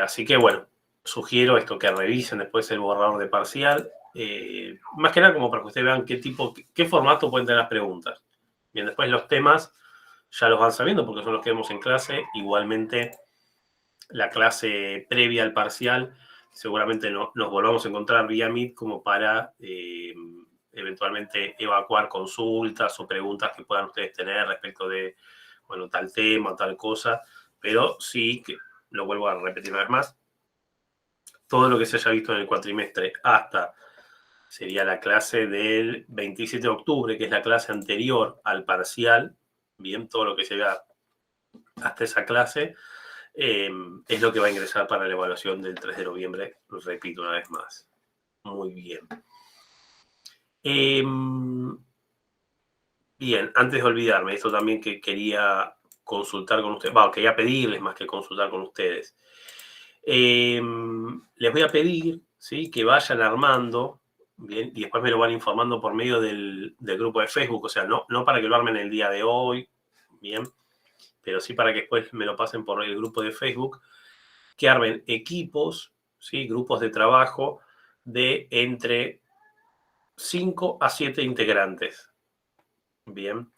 Así que, bueno, sugiero esto, que revisen después el borrador de parcial. Más que nada como para que ustedes vean qué formato pueden tener las preguntas. Bien, después los temas ya los van sabiendo porque son los que vemos en clase. Igualmente, la clase previa al parcial, seguramente nos volvamos a encontrar vía Meet como para eventualmente evacuar consultas o preguntas que puedan ustedes tener respecto de, bueno, tal tema, tal cosa. Pero sí, que lo vuelvo a repetir una vez más, todo lo que se haya visto en el cuatrimestre hasta sería la clase del 27 de octubre, que es la clase anterior al parcial, bien, todo lo que se vea hasta esa clase, es lo que va a ingresar para la evaluación del 3 de noviembre, repito una vez más. Muy bien. Bien, antes de olvidarme, esto también que quería consultar con ustedes, bueno, quería pedirles más que consultar con ustedes. Les voy a pedir, ¿sí?, que vayan armando, bien, y después me lo van informando por medio del grupo de Facebook, o sea, no para que lo armen el día de hoy, bien, pero sí para que después me lo pasen por el grupo de Facebook, que armen equipos, ¿sí?, grupos de trabajo de entre 5 a 7 integrantes, bien,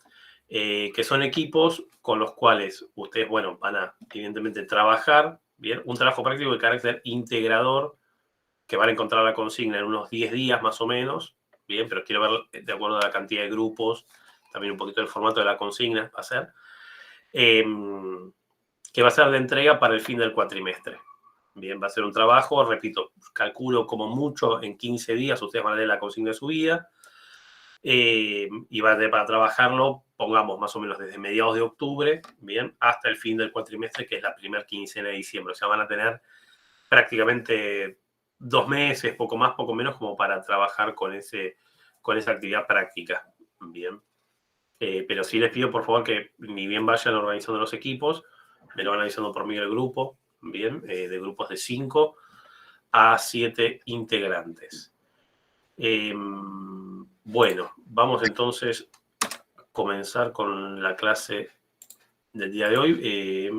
que son equipos con los cuales ustedes, bueno, van a evidentemente trabajar, bien, un trabajo práctico de carácter integrador, que van a encontrar la consigna en unos 10 días más o menos, bien, pero quiero ver de acuerdo a la cantidad de grupos, también un poquito del formato de la consigna va a ser, que va a ser de entrega para el fin del cuatrimestre. Bien, va a ser un trabajo, repito, calculo como mucho en 15 días ustedes van a leer la consigna de su vida, y va para trabajarlo, pongamos más o menos desde mediados de octubre, bien, hasta el fin del cuatrimestre, que es la primera quincena de diciembre. O sea, van a tener prácticamente 2 meses, poco más, poco menos, como para trabajar con esa actividad práctica. Bien. Pero sí les pido, por favor, que ni bien vayan organizando los equipos, me lo van avisando por medio del grupo, bien, de grupos de 5 a 7 integrantes. Bueno, vamos entonces a comenzar con la clase del día de hoy.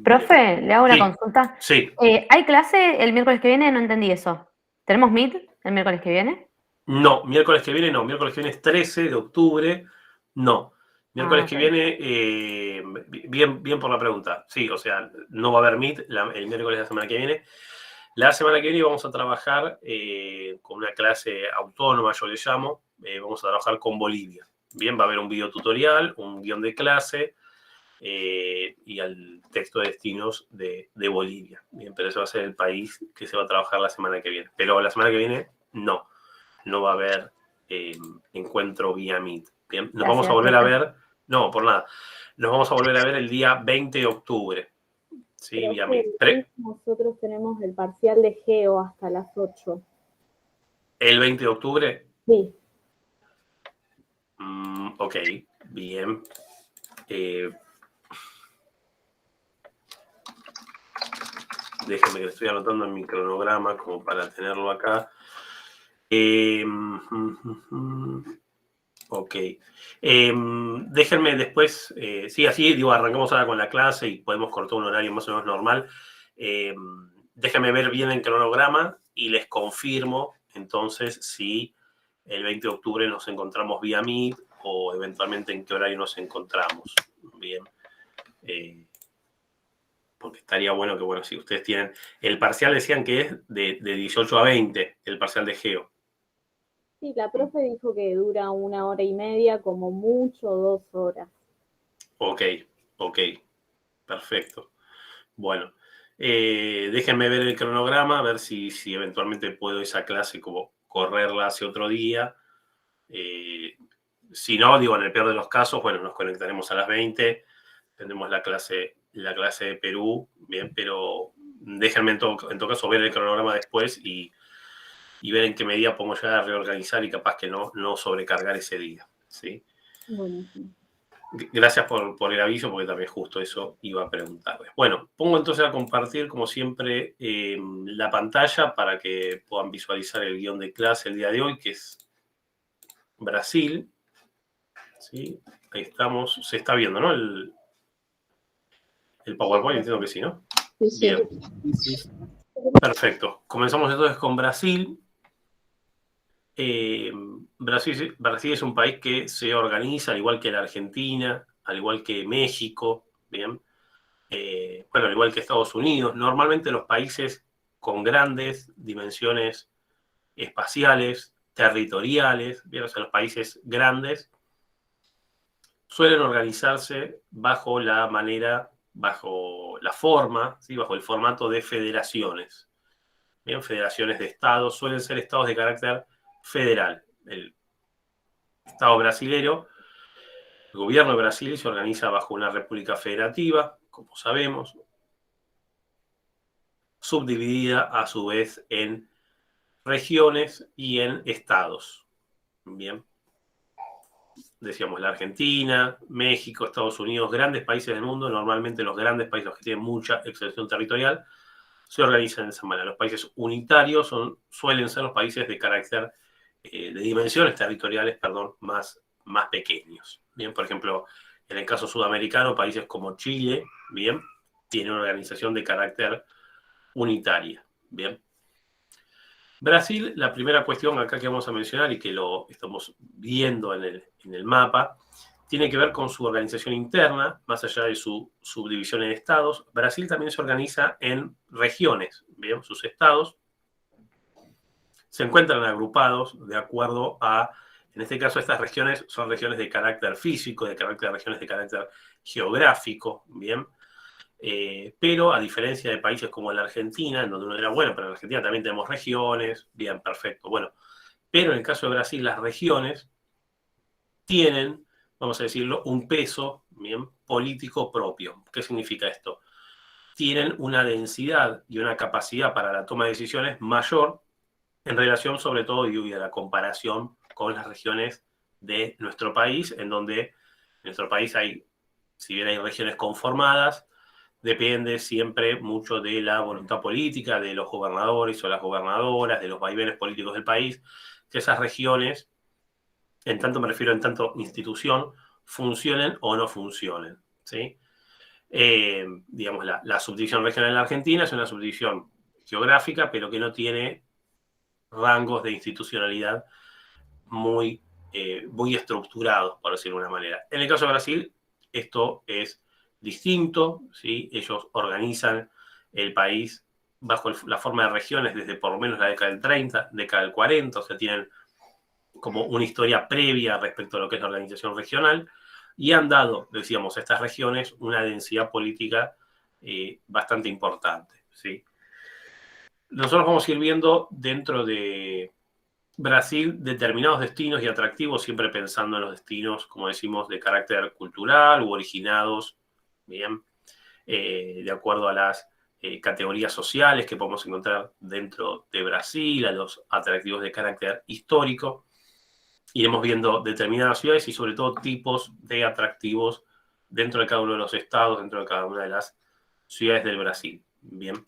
Profe, le hago una Sí, consulta. sí. ¿Hay clase el miércoles que viene? No entendí eso. ¿Tenemos Meet el miércoles que viene? No, miércoles que viene no, miércoles que viene es 13 de octubre, no. Miércoles Ah, que ok. viene, bien por la pregunta. Sí, o sea, no va a haber Meet el miércoles de la semana que viene. La semana que viene vamos a trabajar con una clase autónoma, yo le llamo. Vamos a trabajar con Bolivia. Bien, va a haber un video tutorial, un guión de clase y el texto de destinos de Bolivia. Bien, pero ese va a ser el país que se va a trabajar la semana que viene. Pero la semana que viene no va a haber encuentro vía Meet. Bien, nos vamos a Gracias, volver a profe. ver, no, por nada, nos vamos a volver a ver el día 20 de octubre. Sí, vía Profe, Meet. nosotros tenemos el parcial de Geo hasta las 8. ¿El 20 de octubre? Sí. Ok, bien. Déjenme que lo estoy anotando en mi cronograma como para tenerlo acá. Ok. Déjenme después, sí, así digo, arrancamos ahora con la clase y podemos cortar un horario más o menos normal. Déjenme ver bien el cronograma y les confirmo entonces si el 20 de octubre nos encontramos vía Meet o eventualmente en qué horario nos encontramos. Bien. Porque estaría bueno que, bueno, si ustedes tienen... El parcial decían que es de 18 a 20, el parcial de Geo. Sí, la profe dijo que dura 1 hora y media, como mucho 2 horas. Ok, perfecto. Bueno, déjenme ver el cronograma, a ver si eventualmente puedo esa clase como correrla hacia otro día. Si no, digo, en el peor de los casos, bueno, nos conectaremos a las 20, tendremos la clase de Perú, bien, pero déjenme en todo caso ver el cronograma después y ver en qué medida podemos llegar a reorganizar y capaz que no sobrecargar ese día, ¿sí? Buenísimo. Gracias por el aviso, porque también justo eso iba a preguntarles. Bueno, pongo entonces a compartir, como siempre, la pantalla para que puedan visualizar el guión de clase el día de hoy, que es Brasil. ¿Sí? Ahí estamos. Se está viendo, ¿no? El PowerPoint, entiendo que sí, ¿no? Sí, sí. Bien. Perfecto. Comenzamos entonces con Brasil. Brasil es un país que se organiza, al igual que la Argentina, al igual que México, ¿bien? Bueno, al igual que Estados Unidos. Normalmente los países con grandes dimensiones espaciales, territoriales, ¿bien? O sea, los países grandes suelen organizarse bajo la forma, ¿sí? Bajo el formato de federaciones. Bien, federaciones de estados, suelen ser estados de carácter federal. El Estado brasilero, el gobierno de Brasil se organiza bajo una república federativa, como sabemos, subdividida a su vez en regiones y en estados. Bien, decíamos la Argentina, México, Estados Unidos, grandes países del mundo, normalmente los grandes países, los que tienen mucha extensión territorial, se organizan de esa manera. Los países unitarios suelen ser los países de carácter, de dimensiones territoriales, perdón, más pequeños. Bien, por ejemplo, en el caso sudamericano, países como Chile, bien, tienen una organización de carácter unitaria. Bien. Brasil, la primera cuestión acá que vamos a mencionar y que lo estamos viendo en el mapa, tiene que ver con su organización interna, más allá de su subdivisión en estados. Brasil también se organiza en regiones, ¿bien? Sus estados se encuentran agrupados de acuerdo a, en este caso, estas regiones son regiones de carácter físico, regiones de carácter geográfico, ¿bien? Pero a diferencia de países como la Argentina, en donde uno dirá, bueno, pero en la Argentina también tenemos regiones, bien, perfecto, bueno, pero en el caso de Brasil, las regiones tienen, vamos a decirlo, un peso, bien, político propio. ¿Qué significa esto? Tienen una densidad y una capacidad para la toma de decisiones mayor en relación, sobre todo, y a la comparación con las regiones de nuestro país, en donde en nuestro país hay, si bien hay regiones conformadas, depende siempre mucho de la voluntad política, de los gobernadores o las gobernadoras, de los vaivenes políticos del país, que esas regiones, en tanto me refiero en tanto institución, funcionen o no funcionen, ¿sí? Digamos, la subdivisión regional en la Argentina es una subdivisión geográfica, pero que no tiene rangos de institucionalidad muy, muy estructurados, por decirlo de una manera. En el caso de Brasil, esto es distinto, ¿sí? Ellos organizan el país bajo la forma de regiones desde por lo menos la década del 30, década del 40, o sea, tienen como una historia previa respecto a lo que es la organización regional, y han dado, decíamos, a estas regiones una densidad política bastante importante, ¿sí? Nosotros vamos a ir viendo dentro de Brasil determinados destinos y atractivos, siempre pensando en los destinos, como decimos, de carácter cultural u originados, bien, de acuerdo a las categorías sociales que podemos encontrar dentro de Brasil, a los atractivos de carácter histórico. Iremos viendo determinadas ciudades y sobre todo tipos de atractivos dentro de cada uno de los estados, dentro de cada una de las ciudades del Brasil. Bien.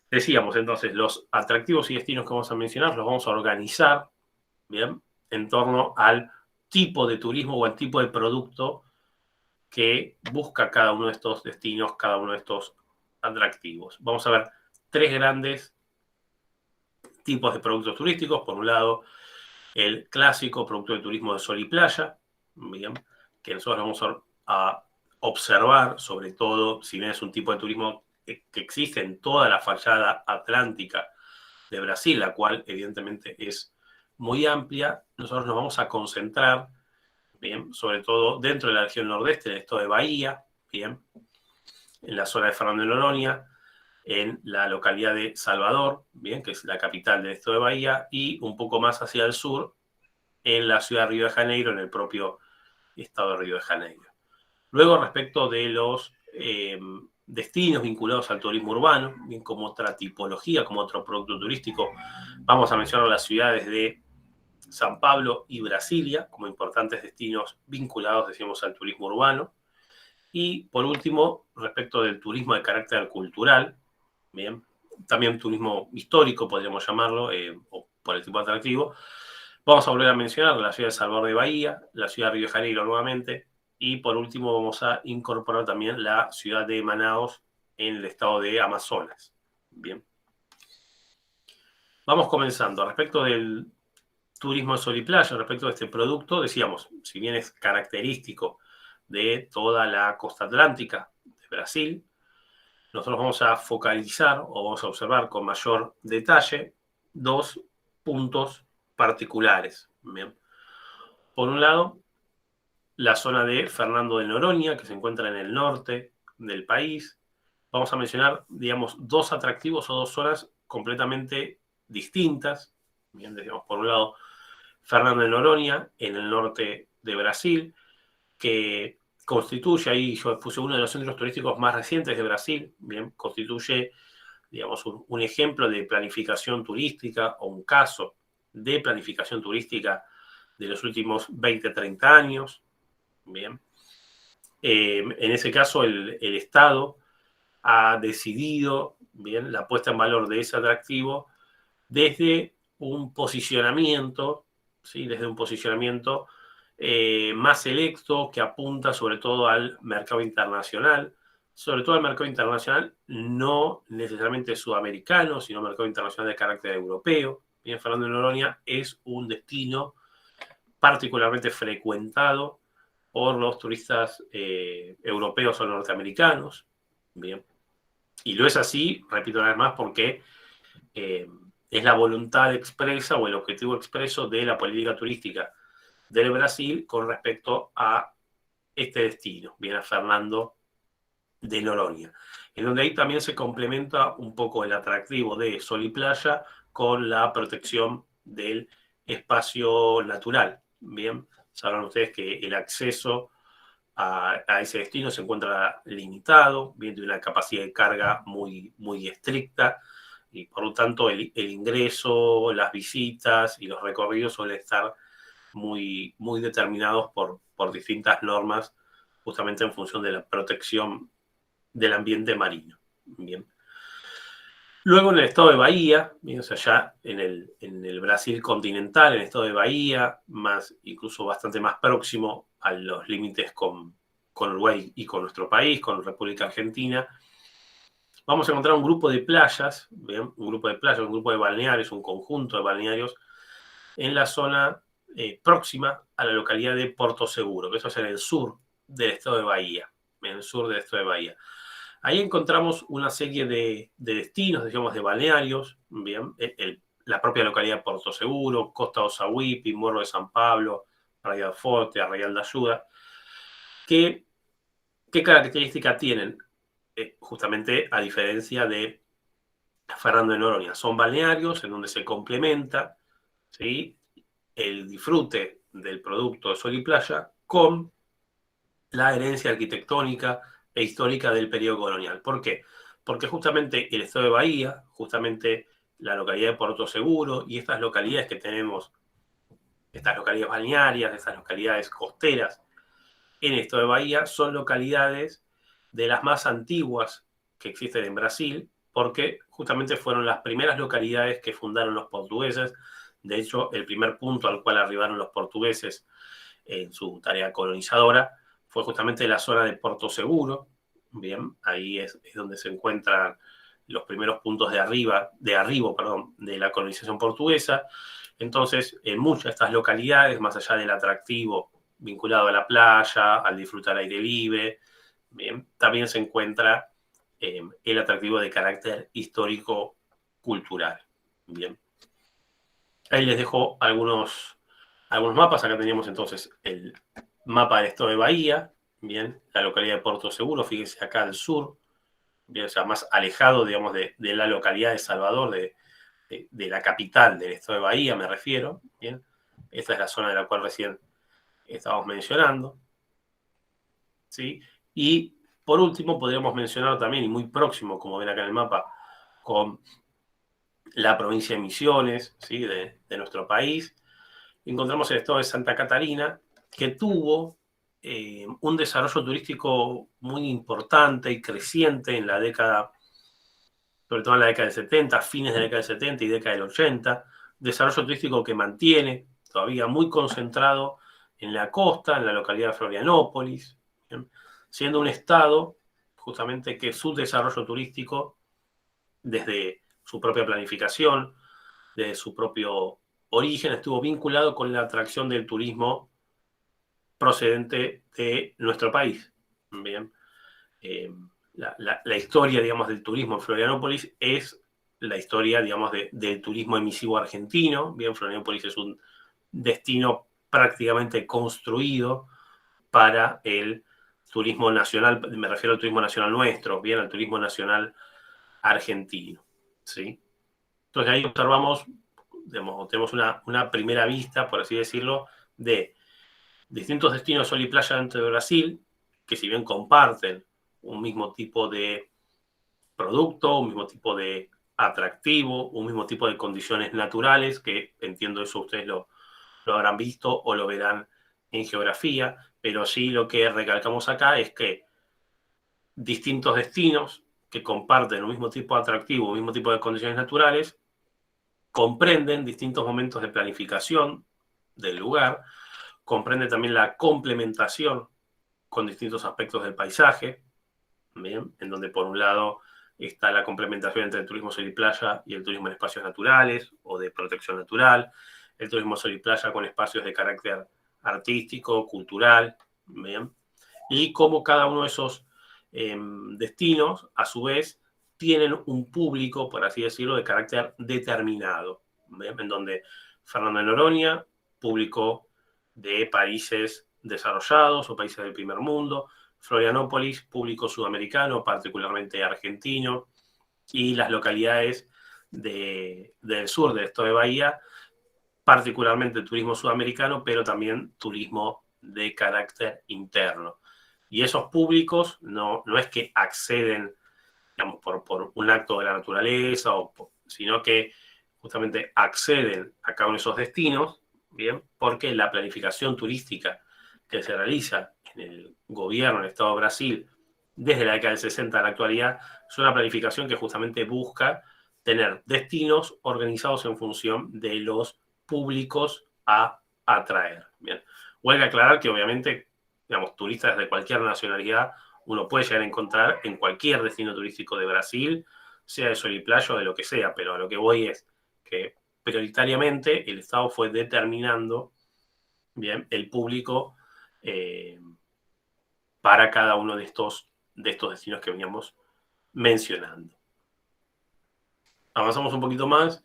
Decíamos entonces, los atractivos y destinos que vamos a mencionar los vamos a organizar, bien, en torno al tipo de turismo o al tipo de producto que busca cada uno de estos destinos, cada uno de estos atractivos. Vamos a ver tres grandes tipos de productos turísticos. Por un lado, el clásico producto de turismo de sol y playa, bien, que nosotros vamos a observar, sobre todo, si bien es un tipo de turismo que existe en toda la fachada atlántica de Brasil, la cual evidentemente es muy amplia, nosotros nos vamos a concentrar, bien, sobre todo dentro de la región nordeste del estado de Bahía, bien, en la zona de Fernando de Noronha, en la localidad de Salvador, bien, que es la capital del estado de Bahía, y un poco más hacia el sur, en la ciudad de Río de Janeiro, en el propio estado de Río de Janeiro. Luego, respecto de los destinos vinculados al turismo urbano, bien, como otra tipología, como otro producto turístico, vamos a mencionar las ciudades de San Pablo y Brasilia como importantes destinos vinculados, decíamos, al turismo urbano. Y por último, respecto del turismo de carácter cultural, bien, también turismo histórico podríamos llamarlo, o por el tipo atractivo, vamos a volver a mencionar la ciudad de Salvador de Bahía, la ciudad de Río de Janeiro nuevamente, y por último vamos a incorporar también la ciudad de Manaos en el estado de Amazonas. Bien. Vamos comenzando. Respecto del turismo de sol y playa, respecto de este producto, decíamos, si bien es característico de toda la costa atlántica de Brasil, nosotros vamos a focalizar o vamos a observar con mayor detalle dos puntos particulares. Bien. Por un lado, la zona de Fernando de Noronha, que se encuentra en el norte del país. Vamos a mencionar, digamos, dos atractivos o dos zonas completamente distintas. Bien, decíamos, por un lado, Fernando de Noronha, en el norte de Brasil, que constituye, ahí yo puse uno de los centros turísticos más recientes de Brasil, bien, constituye, digamos, un ejemplo de planificación turística o un caso de planificación turística de los últimos 20, 30 años. Bien. En ese caso, el Estado ha decidido, bien, la puesta en valor de ese atractivo desde un posicionamiento, ¿sí? Desde un posicionamiento más selecto que apunta sobre todo al mercado internacional, sobre todo al mercado internacional no necesariamente sudamericano, sino mercado internacional de carácter europeo. Bien, Fernando de Noronha es un destino particularmente frecuentado por los turistas europeos o norteamericanos. Bien. Y lo es así, repito una vez más, porque es la voluntad expresa o el objetivo expreso de la política turística del Brasil con respecto a este destino, bien, a Fernando de Noronha, en donde ahí también se complementa un poco el atractivo de sol y playa con la protección del espacio natural. Bien, sabrán ustedes que el acceso a ese destino se encuentra limitado, bien, de una capacidad de carga muy, muy estricta, y por lo tanto el ingreso, las visitas y los recorridos suelen estar muy, muy determinados por distintas normas, justamente en función de la protección del ambiente marino. Bien. Luego en el estado de Bahía, bien, o sea, ya en el Brasil continental, en el estado de Bahía, más, incluso bastante más próximo a los límites con Uruguay y con nuestro país, con República Argentina, vamos a encontrar un grupo de playas, ¿bien? Un grupo de balnearios, un conjunto de balnearios en la zona próxima a la localidad de Porto Seguro, que eso es en el sur del estado de Bahía, en el sur del estado de Bahía. Ahí encontramos una serie de destinos, digamos, de balnearios, bien, la propia localidad de Porto Seguro, Costa do Sauípe, Morro de San Pablo, Praia do Forte, Arraial da Ajuda, que ¿qué característica tienen? Justamente a diferencia de Fernando de Noronha, son balnearios en donde se complementa, ¿sí?, el disfrute del producto de sol y playa con la herencia arquitectónica e histórica del periodo colonial. ¿Por qué? Porque justamente el estado de Bahía, justamente la localidad de Porto Seguro y estas localidades que tenemos, estas localidades balnearias, estas localidades costeras en el estado de Bahía, son localidades de las más antiguas que existen en Brasil, porque justamente fueron las primeras localidades que fundaron los portugueses. De hecho, el primer punto al cual arribaron los portugueses en su tarea colonizadora fue justamente la zona de Porto Seguro. Bien, ahí es donde se encuentran los primeros puntos de arribo de la colonización portuguesa. Entonces, en muchas de estas localidades, más allá del atractivo vinculado a la playa, al disfrutar aire libre, bien, también se encuentra el atractivo de carácter histórico-cultural. Bien. Ahí les dejo algunos mapas. Acá teníamos entonces el mapa del estado de Bahía, bien, la localidad de Porto Seguro, fíjense acá al sur, bien, o sea, más alejado, digamos, de la localidad de Salvador, de la capital del estado de Bahía, me refiero, bien. Esta es la zona de la cual recién estábamos mencionando, ¿sí? Y por último, podríamos mencionar también, y muy próximo, como ven acá en el mapa, con la provincia de Misiones, ¿sí?, de nuestro país, encontramos el estado de Santa Catarina, que tuvo un desarrollo turístico muy importante y creciente en la década, sobre todo en la década del 70, fines de la década del 70 y década del 80, desarrollo turístico que mantiene todavía muy concentrado en la costa, en la localidad de Florianópolis, ¿bien?, siendo un estado justamente que su desarrollo turístico, desde su propia planificación, desde su propio origen, estuvo vinculado con la atracción del turismo procedente de nuestro país. Bien. La historia, digamos, del turismo en Florianópolis es la historia, digamos, del turismo emisivo argentino. Bien, Florianópolis es un destino prácticamente construido para el turismo nacional, me refiero al turismo nacional nuestro, bien, al turismo nacional argentino, ¿sí? Entonces ahí observamos, digamos, tenemos una primera vista, por así decirlo, de distintos destinos sol y playa dentro de Brasil, que si bien comparten un mismo tipo de producto, un mismo tipo de atractivo, un mismo tipo de condiciones naturales, que entiendo eso ustedes lo habrán visto o lo verán en geografía, pero sí lo que recalcamos acá es que distintos destinos que comparten un mismo tipo de atractivo, un mismo tipo de condiciones naturales, comprenden distintos momentos de planificación del lugar, comprende también la complementación con distintos aspectos del paisaje, ¿bien? En donde por un lado está la complementación entre el turismo sol y playa y el turismo en espacios naturales o de protección natural, el turismo sol y playa con espacios de carácter artístico, cultural, ¿bien? Y cómo cada uno de esos destinos, a su vez, tienen un público, por así decirlo, de carácter determinado, ¿bien? En donde Fernando de Noronha, público de países desarrollados o países del primer mundo, Florianópolis, público sudamericano, particularmente argentino, y las localidades del sur del estado de Bahía, particularmente turismo sudamericano, pero también turismo de carácter interno. Y esos públicos no es que acceden, digamos, por un acto de la naturaleza, sino que justamente acceden a cada uno de esos destinos, ¿bien? Porque la planificación turística que se realiza en el gobierno del Estado de Brasil desde la década del 60 a la actualidad es una planificación que justamente busca tener destinos organizados en función de los públicos a atraer. Bien. Huelga aclarar que obviamente, digamos, turistas de cualquier nacionalidad uno puede llegar a encontrar en cualquier destino turístico de Brasil, sea de sol y playa o de lo que sea, pero a lo que voy es que prioritariamente el Estado fue determinando, bien, el público para cada uno de estos destinos que veníamos mencionando. Avanzamos un poquito más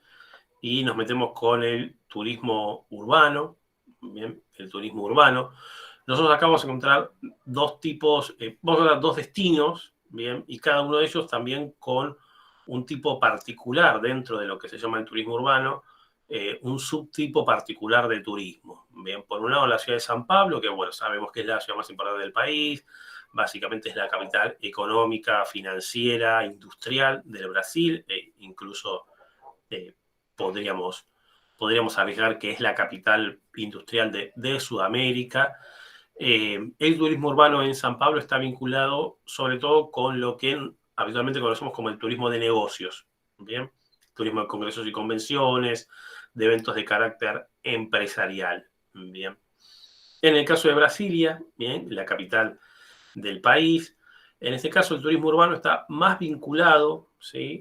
y nos metemos con el turismo urbano. Bien, el turismo urbano. Nosotros acá vamos a encontrar dos tipos, vamos a encontrar dos destinos, bien, y cada uno de ellos también con un tipo particular dentro de lo que se llama el turismo urbano, un subtipo particular de turismo. Bien, por un lado la ciudad de San Pablo, que bueno, sabemos que es la ciudad más importante del país, básicamente es la capital económica, financiera, industrial del Brasil, incluso podríamos arriesgar que es la capital industrial de Sudamérica. El turismo urbano en San Pablo está vinculado sobre todo con lo que habitualmente conocemos como el turismo de negocios, ¿bien? Turismo de congresos y convenciones, de eventos de carácter empresarial, ¿bien? En el caso de Brasilia, ¿bien? La capital del país, en este caso el turismo urbano está más vinculado, ¿sí?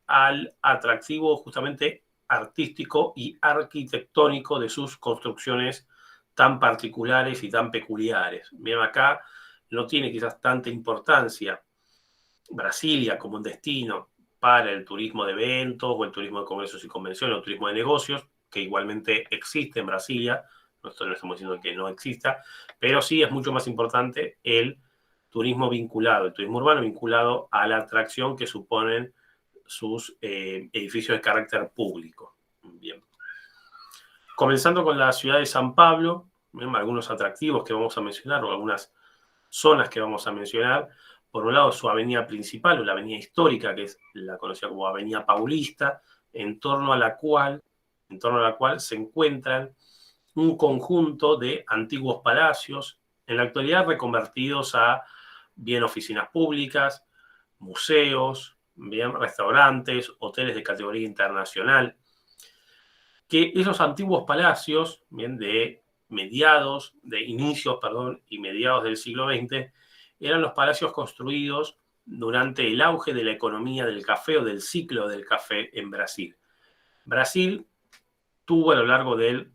Al atractivo justamente artístico y arquitectónico de sus construcciones tan particulares y tan peculiares. Bien, acá no tiene quizás tanta importancia Brasilia como un destino para el turismo de eventos o el turismo de congresos y convenciones o el turismo de negocios, que igualmente existe en Brasilia, no estamos diciendo que no exista, pero sí es mucho más importante el turismo vinculado, el turismo urbano vinculado a la atracción que suponen sus edificios de carácter público. Bien. Comenzando con la ciudad de San Pablo, ¿bien? Algunos atractivos que vamos a mencionar o algunas zonas que vamos a mencionar. Por un lado, su avenida principal o la avenida histórica, que es la conocida como Avenida Paulista, en torno a la cual se encuentran un conjunto de antiguos palacios, en la actualidad reconvertidos a bien oficinas públicas, museos, bien restaurantes, hoteles de categoría internacional, que esos antiguos palacios, bien de inicios y mediados del siglo XX, eran los palacios construidos durante el auge de la economía del café o del ciclo del café en Brasil. Brasil tuvo a lo largo de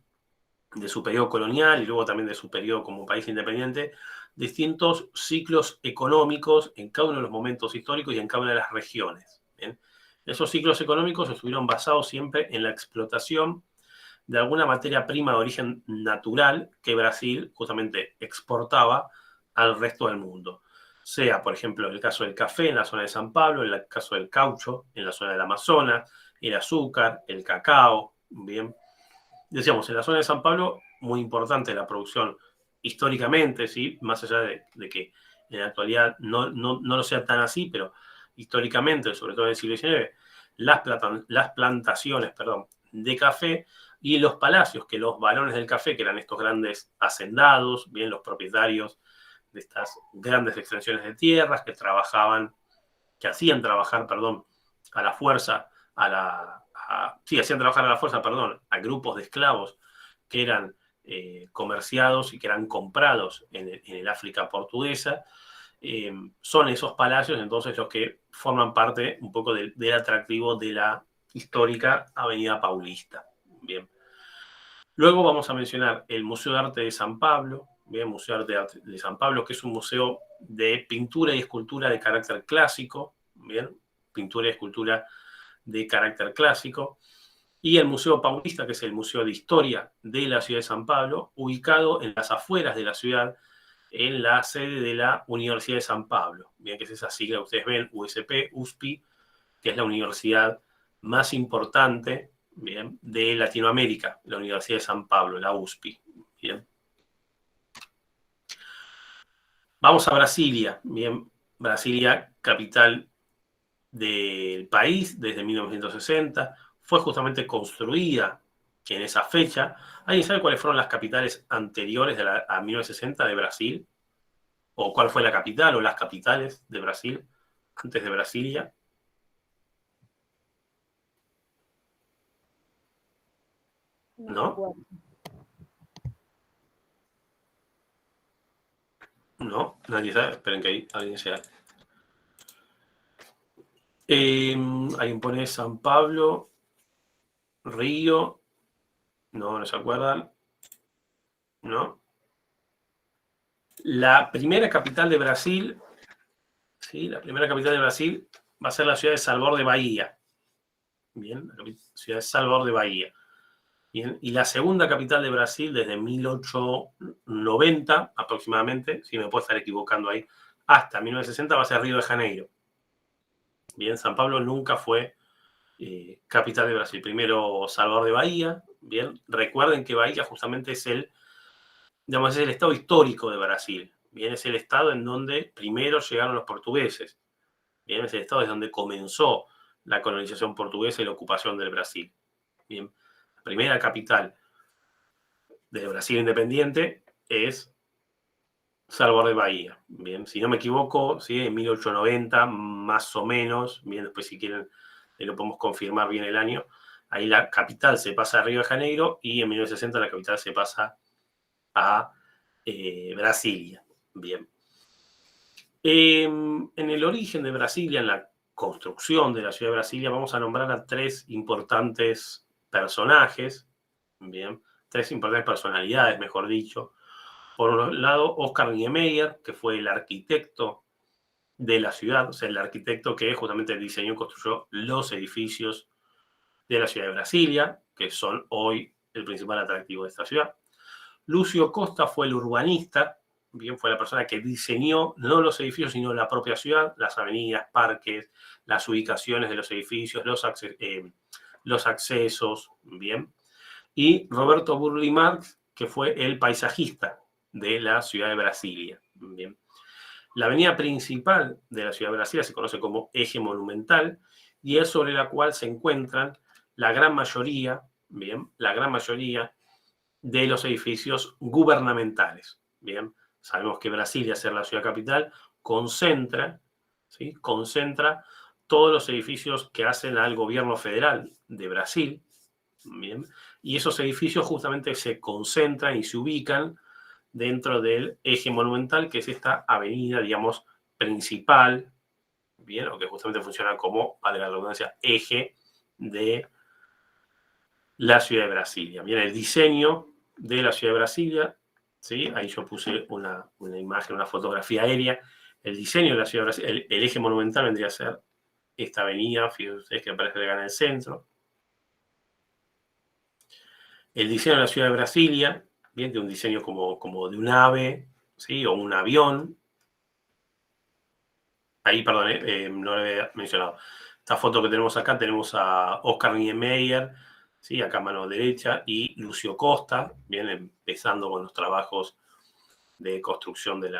su periodo colonial y luego también de su periodo como país independiente, distintos ciclos económicos en cada uno de los momentos históricos y en cada una de las regiones. ¿Bien? Esos ciclos económicos estuvieron basados siempre en la explotación de alguna materia prima de origen natural que Brasil justamente exportaba al resto del mundo. Sea, por ejemplo, el caso del café en la zona de San Pablo, el caso del caucho en la zona del Amazonas, el azúcar, el cacao, bien. Decíamos, en la zona de San Pablo, muy importante la producción históricamente, ¿sí? Más allá de que en la actualidad no lo sea tan así, pero históricamente, sobre todo en el siglo XIX, las plantaciones de café y los palacios, que los barones del café, que eran estos grandes hacendados, bien los propietarios de estas grandes extensiones de tierras que hacían trabajar, a la fuerza, a grupos de esclavos que eran comerciados y que eran comprados en el África portuguesa. Son esos palacios entonces los que forman parte un poco del atractivo de la histórica Avenida Paulista. Bien. Luego vamos a mencionar el Museo de Arte de San Pablo, bien, Museo de Arte de San Pablo, que es un museo de pintura y escultura de carácter clásico, bien, pintura y escultura de carácter clásico, y el Museo Paulista, que es el Museo de Historia de la ciudad de San Pablo, ubicado en las afueras de la ciudad, en la sede de la Universidad de San Pablo, bien, que es esa sigla que ustedes ven, USP, que es la universidad más importante, bien, de Latinoamérica, la Universidad de San Pablo, la USP. Bien. Vamos a Brasilia, bien, Brasilia, capital del país desde 1960, fue justamente construida en esa fecha. ¿Alguien sabe cuáles fueron las capitales anteriores a 1960 de Brasil? ¿O cuál fue la capital o las capitales de Brasil antes de Brasilia? ¿No? No, nadie sabe. Esperen que ahí alguien sea. Alguien pone San Pablo, Río. No se acuerdan. ¿No? La primera capital de Brasil, ¿sí? La primera capital de Brasil va a ser la ciudad de Salvador de Bahía. Bien, la ciudad de Salvador de Bahía. Bien, y la segunda capital de Brasil desde 1890 aproximadamente, si me puedo estar equivocando ahí, hasta 1960 va a ser Río de Janeiro. Bien, San Pablo nunca fue capital de Brasil. Primero Salvador de Bahía. Bien, recuerden que Bahía justamente es el estado histórico de Brasil. Bien, es el estado en donde primero llegaron los portugueses. Bien, es el estado desde donde comenzó la colonización portuguesa y la ocupación del Brasil. Bien, la primera capital de Brasil independiente es Salvador de Bahía. Bien, si no me equivoco, ¿sí? En 1890, más o menos. Bien, después si quieren lo podemos confirmar bien el año. Ahí la capital se pasa a Río de Janeiro y en 1960 la capital se pasa a Brasilia. Bien. En el origen de Brasilia, en la construcción de la ciudad de Brasilia, vamos a nombrar a tres importantes personajes, bien, tres importantes personalidades, mejor dicho. Por un lado, Oscar Niemeyer, que fue el arquitecto de la ciudad, o sea, el arquitecto que justamente diseñó y construyó los edificios de la ciudad de Brasilia, que son hoy el principal atractivo de esta ciudad. Lúcio Costa fue el urbanista, bien, fue la persona que diseñó no los edificios, sino la propia ciudad, las avenidas, parques, las ubicaciones de los edificios, los accesos, bien. Y Roberto Burle Marx, que fue el paisajista de la ciudad de Brasilia, bien. La avenida principal de la ciudad de Brasilia se conoce como Eje Monumental y es sobre la cual se encuentran la gran mayoría, bien, la gran mayoría de los edificios gubernamentales. Bien, sabemos que Brasilia, al ser la ciudad capital, concentra todos los edificios que hacen al gobierno federal de Brasil. Bien, y esos edificios justamente se concentran y se ubican dentro del eje monumental, que es esta avenida, digamos, principal, bien, o que justamente funciona como, valga la redundancia, eje de la ciudad de Brasilia. Bien, el diseño de la ciudad de Brasilia, ¿sí? Ahí yo puse una imagen, una fotografía aérea. El diseño de la ciudad de Brasilia, el eje monumental vendría a ser esta avenida, fíjense ustedes que aparece acá en el centro. El diseño de la ciudad de Brasilia, bien, de un diseño como de un ave, ¿sí? O un avión. Ahí, perdón, no lo había mencionado. Esta foto que tenemos acá, tenemos a Oscar Niemeyer, ¿sí? Acá a mano derecha, y Lucio Costa, bien, empezando con los trabajos de construcción de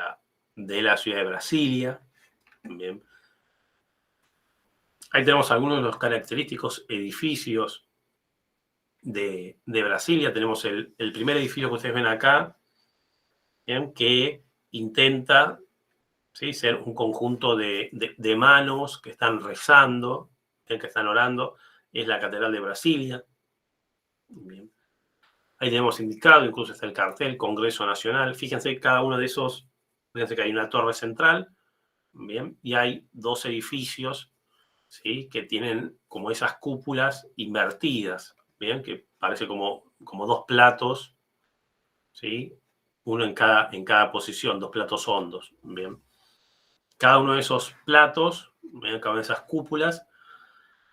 la ciudad de Brasilia. Bien. Ahí tenemos algunos de los característicos edificios de Brasilia. Tenemos el primer edificio que ustedes ven acá, bien, que intenta, ¿sí?, ser un conjunto de manos que están rezando, que están orando. Es la Catedral de Brasilia. Bien. Ahí tenemos indicado, incluso está el cartel, Congreso Nacional. Fíjense cada uno de esos, fíjense que hay una torre central, bien, y hay dos edificios, ¿sí?, que tienen como esas cúpulas invertidas, bien, que parece como dos platos, ¿sí?, uno en cada posición, dos platos hondos, bien. Cada uno de esos platos, bien, cada una de esas cúpulas,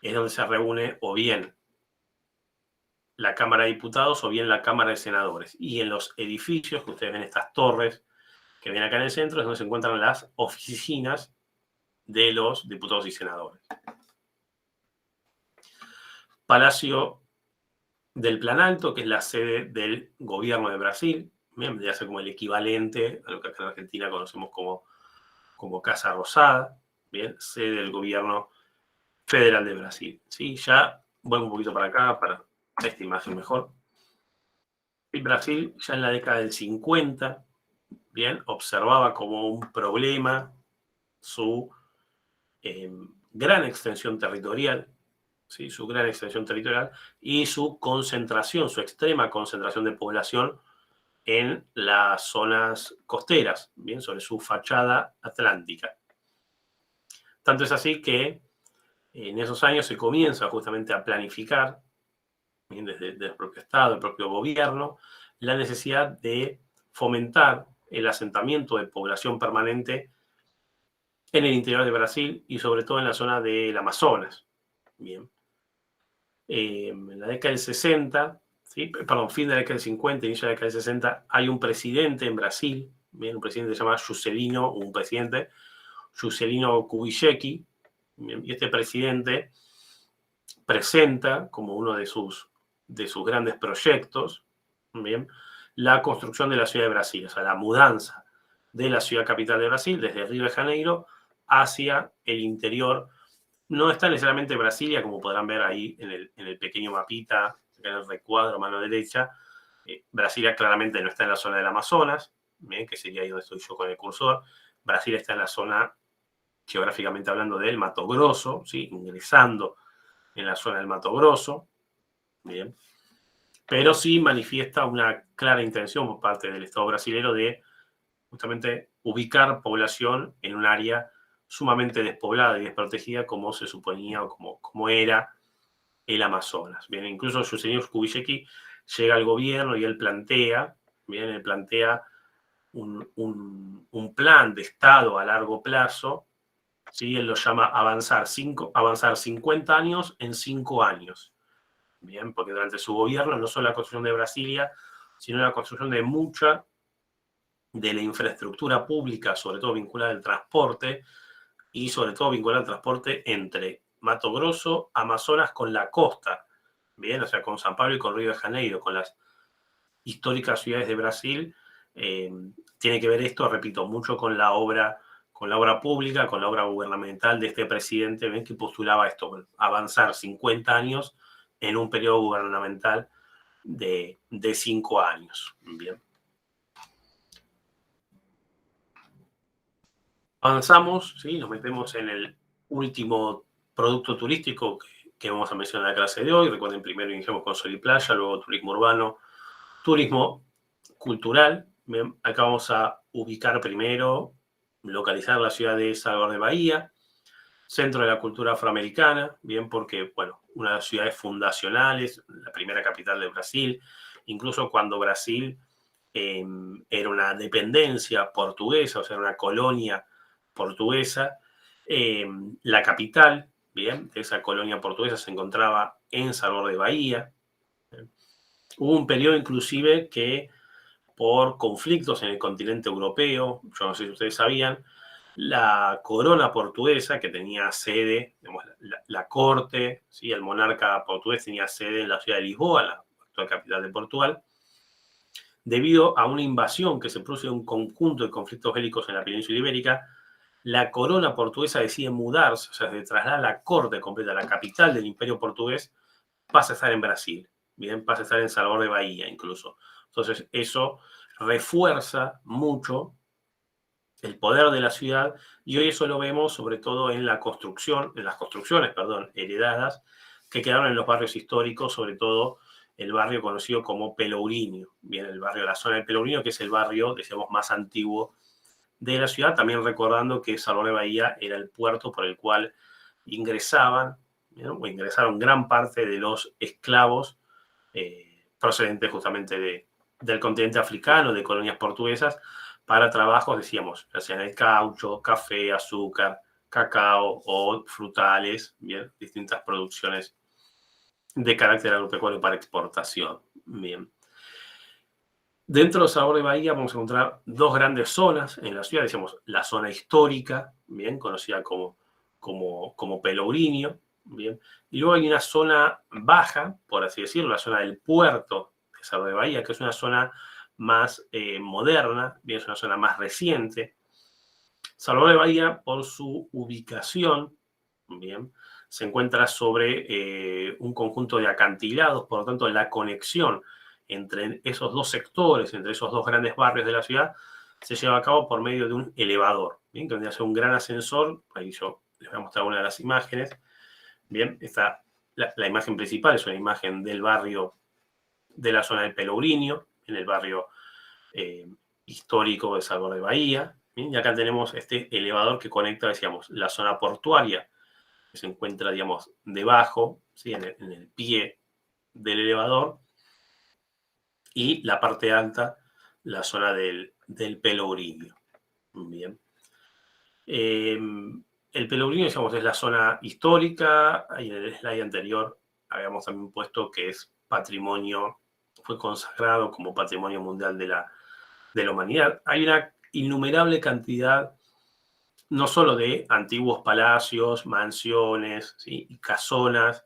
es donde se reúne o bien la Cámara de Diputados o bien la Cámara de Senadores. Y en los edificios, que ustedes ven estas torres que ven acá en el centro, es donde se encuentran las oficinas de los diputados y senadores. Palacio del Planalto, que es la sede del gobierno de Brasil, bien, vendría a ser como el equivalente a lo que acá en Argentina conocemos como Casa Rosada, bien, sede del gobierno federal de Brasil. ¿Sí? Ya voy un poquito para acá para esta imagen mejor. Y Brasil, ya en la década del 50, bien, observaba como un problema su gran extensión territorial, ¿sí?, su gran extensión territorial y su concentración, su extrema concentración de población en las zonas costeras, bien, sobre su fachada atlántica. Tanto es así que en esos años se comienza justamente a planificar, bien, desde el propio Estado, el propio gobierno, la necesidad de fomentar el asentamiento de población permanente en el interior de Brasil y sobre todo en la zona del Amazonas. Bien. En la década del 60, ¿sí?, perdón, fin de la década del 50, inicio de la década del 60, hay un presidente en Brasil, bien, un presidente que se llama Juscelino, un presidente, Juscelino Kubitschek, y este presidente presenta como uno de sus grandes proyectos, bien, la construcción de la ciudad de Brasil, o sea, la mudanza de la ciudad capital de Brasil desde Río de Janeiro hacia el interior. No está necesariamente Brasilia, como podrán ver ahí en el pequeño mapita, en el recuadro a mano derecha. Brasilia claramente no está en la zona del Amazonas, ¿bien?, que sería ahí donde estoy yo con el cursor. Brasilia está en la zona, geográficamente hablando, del Mato Grosso, ¿sí?, ingresando en la zona del Mato Grosso, bien, pero sí manifiesta una clara intención por parte del Estado brasileño de justamente ubicar población en un área sumamente despoblada y desprotegida como se suponía o como era el Amazonas. Bien, incluso el señor Kubitschek llega al gobierno y él plantea un plan de Estado a largo plazo, ¿sí? Él lo llama avanzar 50 años en 5 años. Bien, porque durante su gobierno no solo la construcción de Brasilia, sino la construcción de mucha de la infraestructura pública, sobre todo vinculada al transporte, y sobre todo vinculada al transporte entre Mato Grosso, Amazonas con la costa, bien, o sea, con San Pablo y con Río de Janeiro, con las históricas ciudades de Brasil. Tiene que ver esto, repito, mucho con la obra pública, con la obra gubernamental de este presidente, ¿ven?, que postulaba esto, avanzar 50 años en un periodo gubernamental de 5 años. Bien. Avanzamos, ¿sí?, nos metemos en el último producto turístico que vamos a mencionar en la clase de hoy. Recuerden, primero iniciamos con sol y playa, luego turismo urbano, turismo cultural. Bien, acá vamos a ubicar primero, localizar la ciudad de Salvador de Bahía, centro de la cultura afroamericana, bien, porque, bueno, una de las ciudades fundacionales, la primera capital de Brasil, incluso cuando Brasil era una dependencia portuguesa, o sea, era una colonia portuguesa, la capital, bien, de esa colonia portuguesa se encontraba en Salvador de Bahía. Hubo un periodo inclusive que por conflictos en el continente europeo, yo no sé si ustedes sabían, la corona portuguesa, que tenía sede, digamos, la corte, ¿sí? El monarca portugués tenía sede en la ciudad de Lisboa, la actual capital de Portugal, debido a una invasión que se produce en un conjunto de conflictos bélicos en la península ibérica, la corona portuguesa decide mudarse, o sea, se traslada la corte completa, la capital del imperio portugués, pasa a estar en Brasil, bien, pasa a estar en Salvador de Bahía incluso. Entonces, eso refuerza mucho el poder de la ciudad, y hoy eso lo vemos sobre todo en la construcción, en las construcciones, perdón, heredadas que quedaron en los barrios históricos, sobre todo el barrio conocido como Pelourinho, bien, el barrio de la zona de Pelourinho, que es el barrio, decíamos, más antiguo de la ciudad, también recordando que Salvador de Bahía era el puerto por el cual ingresaban, ¿no? O ingresaron gran parte de los esclavos procedentes justamente del continente africano, de colonias portuguesas, para trabajos, decíamos, ya sean el caucho, café, azúcar, cacao o frutales, bien, distintas producciones de carácter agropecuario para exportación. Bien. Dentro de Salvador de Bahía vamos a encontrar dos grandes zonas en la ciudad, decíamos, la zona histórica, bien, conocida como Pelourinho, bien, y luego hay una zona baja, por así decirlo, la zona del puerto de Salvador de Bahía, que es una zona más moderna, bien, es una zona más reciente. Salvador de Bahía, por su ubicación, bien, se encuentra sobre un conjunto de acantilados, por lo tanto, la conexión entre esos dos sectores, entre esos dos grandes barrios de la ciudad, se lleva a cabo por medio de un elevador, bien, que vendría a ser un gran ascensor. Ahí yo les voy a mostrar una de las imágenes. Bien, la imagen principal es una imagen del barrio de la zona del Pelourinho, en el barrio histórico de Salvador de Bahía. Bien, y acá tenemos este elevador que conecta, decíamos, la zona portuaria, que se encuentra, digamos, debajo, ¿sí? en el pie del elevador, y la parte alta, la zona del Pelourinho. Bien. El Pelourinho, digamos, es la zona histórica. Ahí en el slide anterior habíamos también puesto que es patrimonio, fue consagrado como patrimonio mundial de la humanidad. Hay una innumerable cantidad, no solo de antiguos palacios, mansiones, ¿sí? Y casonas,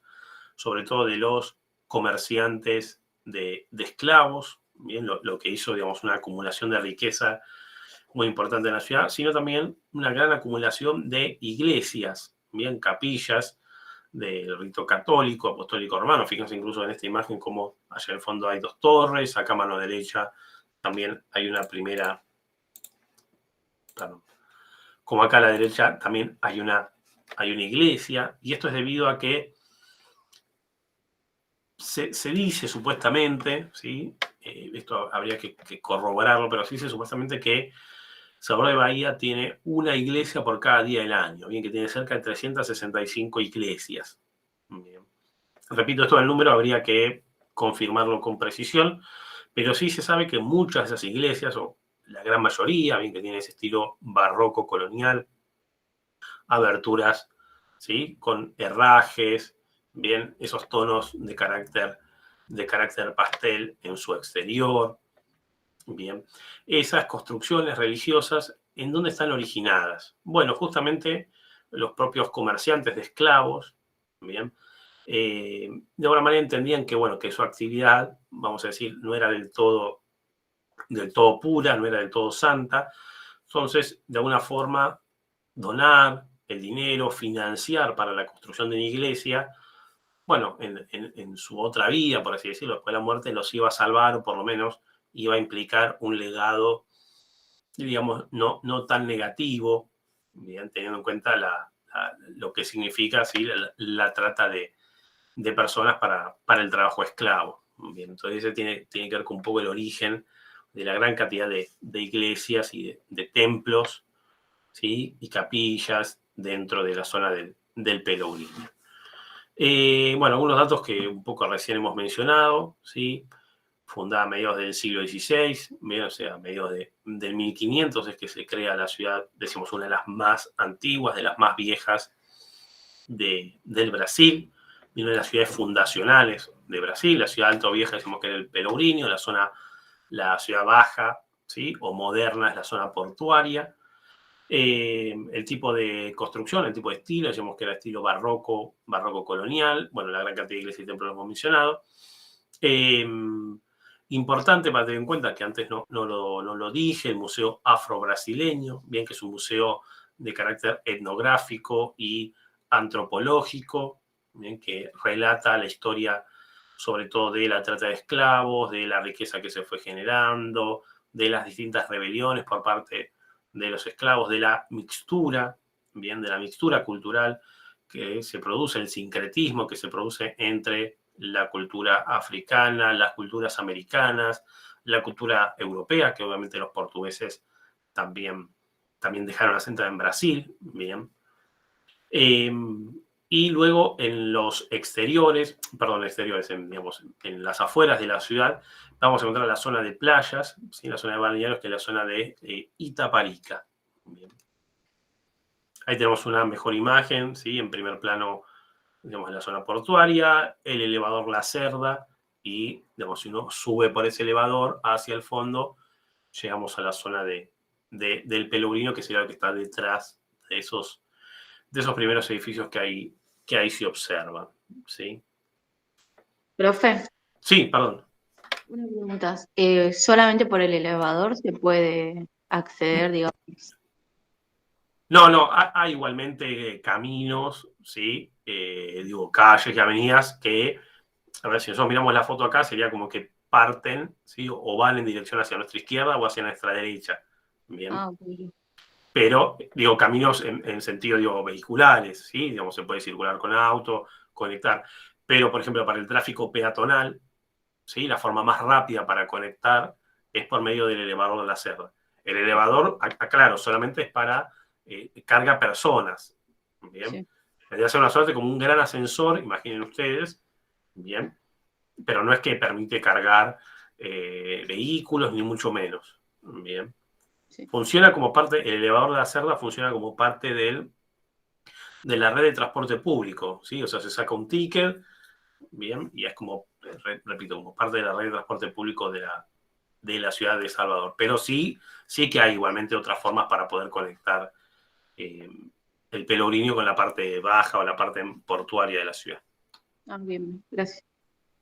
sobre todo de los comerciantes de esclavos, bien, lo que hizo, digamos, una acumulación de riqueza muy importante en la ciudad, sino también una gran acumulación de iglesias, bien, capillas del rito católico, apostólico romano. Fíjense incluso en esta imagen como allá al fondo hay dos torres, acá a mano derecha también hay una primera, perdón, como acá a la derecha también hay una iglesia, y esto es debido a que se dice supuestamente, ¿sí? Esto habría que corroborarlo, pero se dice supuestamente que Salvador de Bahía tiene una iglesia por cada día del año, bien, que tiene cerca de 365 iglesias. Bien. Repito, esto del número habría que confirmarlo con precisión, pero sí se sabe que muchas de esas iglesias, o la gran mayoría, bien, que tienen ese estilo barroco colonial, aberturas, ¿sí? Con herrajes, bien, esos tonos de carácter pastel en su exterior, bien. Esas construcciones religiosas, ¿en dónde están originadas? Bueno, justamente los propios comerciantes de esclavos, bien, de alguna manera entendían que, bueno, que su actividad, vamos a decir, no era del todo pura, no era del todo santa. Entonces, de alguna forma, donar el dinero, financiar para la construcción de una iglesia, bueno, en su otra vida, por así decirlo, después de la muerte, los iba a salvar, o por lo menos iba a implicar un legado, digamos, no tan negativo, bien, teniendo en cuenta lo que significa, ¿sí? la trata de personas para el trabajo esclavo. Bien, entonces ese tiene que ver con un poco el origen la gran cantidad de iglesias y de templos, ¿sí? Y capillas dentro de la zona del Pelogrino. Bueno, algunos datos que un poco recién hemos mencionado, ¿sí? Fundada a mediados del siglo XVI, o sea, a mediados del 1500 es que se crea la ciudad, decimos, una de las más antiguas, de las más viejas del Brasil, y una de las ciudades fundacionales de Brasil. La ciudad alto vieja decimos que era el Pelogrino, la ciudad baja, ¿sí? O moderna es la zona portuaria. El tipo de construcción, el tipo de estilo, decíamos que era estilo barroco colonial. Bueno, la gran cantidad de iglesias y templos lo hemos mencionado. Importante para tener en cuenta, que antes no lo dije, el Museo Afro-Brasileño, bien, que es un museo de carácter etnográfico y antropológico, bien, que relata la historia sobre todo de la trata de esclavos, de la riqueza que se fue generando, de las distintas rebeliones por parte de los esclavos, de la mixtura, bien, de la mixtura cultural que se produce, el sincretismo que se produce entre la cultura africana, las culturas americanas, la cultura europea, que obviamente los portugueses también dejaron asentada en Brasil, bien. Y luego en los exteriores, en las afueras de la ciudad, vamos a encontrar la zona de playas, ¿sí? La zona de balnearios, que es la zona de Itaparica. Bien. Ahí tenemos una mejor imagen, ¿sí? En primer plano, digamos, en la zona portuaria, el elevador La Cerda, y, digamos, si uno sube por ese elevador hacia el fondo, llegamos a la zona del Pelogrino, que sería lo que está detrás de esos primeros edificios que ahí se observan, ¿sí? Profe, Sí, perdón. una pregunta. ¿Solamente por el elevador se puede acceder, digamos? No, hay igualmente caminos, ¿sí? Calles y avenidas que, a ver, si nosotros miramos la foto acá, sería como que parten, ¿sí? O van en dirección hacia nuestra izquierda o hacia nuestra derecha, ¿bien? Ah, ok. Pero, caminos en sentido, vehiculares, ¿sí? Digamos, se puede circular con auto, conectar. Pero, por ejemplo, para el tráfico peatonal, ¿sí? La forma más rápida para conectar es por medio del elevador de La Cerda. El elevador, aclaro, solamente es para carga personas, ¿bien? Sí. Debería ser una suerte como un gran ascensor, imaginen ustedes, ¿bien? Pero no es que permite cargar vehículos, ni mucho menos, ¿bien? Sí. Funciona como parte, el elevador de La Cerda funciona como parte de la red de transporte público, ¿sí? O sea, se saca un ticket, bien, y es como, repito, como parte de la red de transporte público de la ciudad de Salvador. Pero sí que hay igualmente otras formas para poder conectar el Pelogrino con la parte baja o la parte portuaria de la ciudad. Ah, bien, gracias.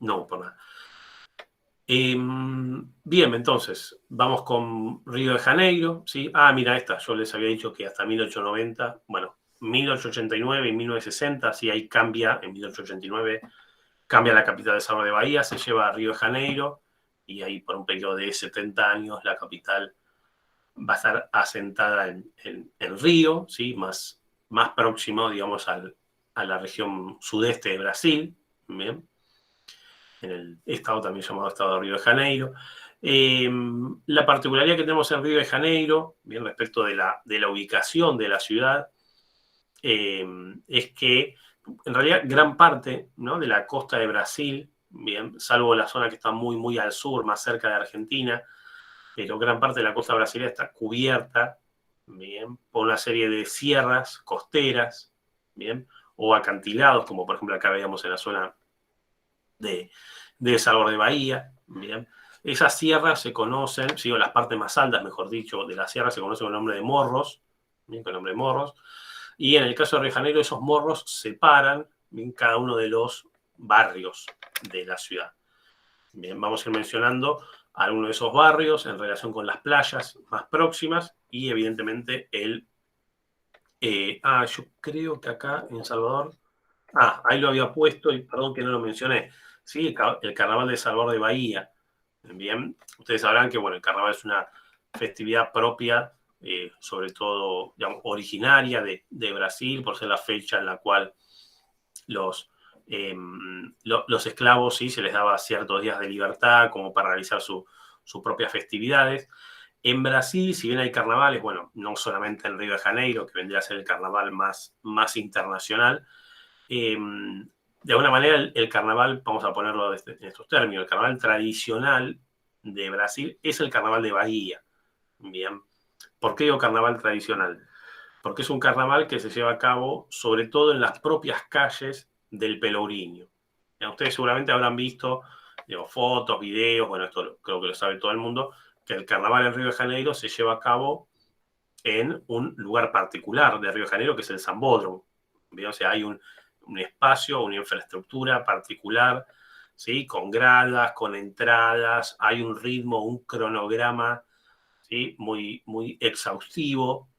No, por nada. Bien, entonces, vamos con Río de Janeiro, ¿sí? Mira esta, yo les había dicho que hasta 1890, bueno, 1889 y 1960, sí, ahí cambia, en 1889 cambia la capital de Salvador de Bahía, se lleva a Río de Janeiro, y ahí por un periodo de 70 años la capital va a estar asentada en Río, ¿sí? Más próximo, digamos, a la región sudeste de Brasil, ¿bien? En el estado también llamado Estado de Río de Janeiro. La particularidad que tenemos en Río de Janeiro, bien, respecto de la ubicación de la ciudad, es que en realidad gran parte, ¿no?, de la costa de Brasil, bien, salvo la zona que está muy, muy al sur, más cerca de Argentina, pero gran parte de la costa brasileña está cubierta, bien, por una serie de sierras costeras, bien, o acantilados, como por ejemplo acá veíamos en la zona de Salvador de Bahía, bien. Esas sierras se conocen, ¿sí? O las partes más altas, mejor dicho, de la sierra se conocen con el nombre de morros, bien, con el nombre de morros, y en el caso de Río de Janeiro esos morros separan, bien, cada uno de los barrios de la ciudad. Bien, vamos a ir mencionando algunos de esos barrios en relación con las playas más próximas y evidentemente yo creo que acá en Salvador, ahí lo había puesto y perdón que no lo mencioné, sí, el Carnaval de Salvador de Bahía. Bien, ustedes sabrán que, bueno, el carnaval es una festividad propia, sobre todo, digamos, originaria de Brasil, por ser la fecha en la cual los esclavos, sí, se les daba ciertos días de libertad como para realizar su sus propias festividades. En Brasil, si bien hay carnavales, bueno, no solamente en Río de Janeiro, que vendría a ser el carnaval más internacional, de alguna manera el carnaval, vamos a ponerlo en estos términos, el carnaval tradicional de Brasil es el carnaval de Bahía. Bien. ¿Por qué digo carnaval tradicional? Porque es un carnaval que se lleva a cabo sobre todo en las propias calles del Pelourinho. Ustedes seguramente habrán visto fotos, videos, bueno, esto creo que lo sabe todo el mundo, que el carnaval en Río de Janeiro se lleva a cabo en un lugar particular de Río de Janeiro, que es el Sambódromo. ¿Bien? O sea, hay un espacio, una infraestructura particular, ¿sí? Con gradas, con entradas, hay un ritmo, un cronograma, ¿sí? Muy exhaustivo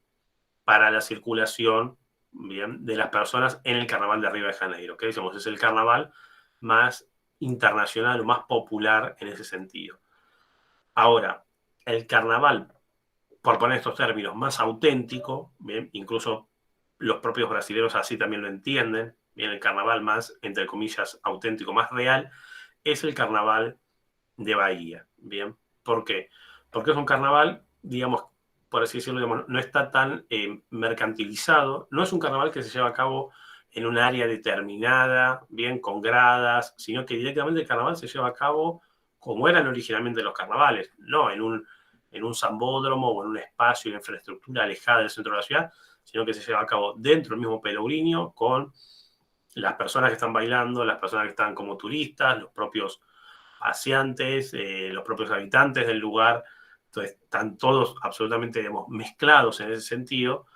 para la circulación, ¿bien?, de las personas en el carnaval de Río de Janeiro, que decimos es el carnaval más internacional o más popular en ese sentido. Ahora, el carnaval, por poner estos términos, más auténtico, ¿bien?, incluso los propios brasileños así también lo entienden, bien, el carnaval más, entre comillas, auténtico, más real, es el carnaval de Bahía, ¿bien? ¿Por qué? Porque es un carnaval, digamos, por así decirlo, digamos, no está tan mercantilizado, no es un carnaval que se lleva a cabo en un área determinada, bien, con gradas, sino que directamente el carnaval se lleva a cabo como eran originalmente los carnavales, no en un sambódromo o en un espacio, una infraestructura alejada del centro de la ciudad, sino que se lleva a cabo dentro del mismo Pelourinho con las personas que están bailando, las personas que están como turistas, los propios paseantes, los propios habitantes del lugar. Entonces están todos absolutamente, digamos, mezclados en ese sentido.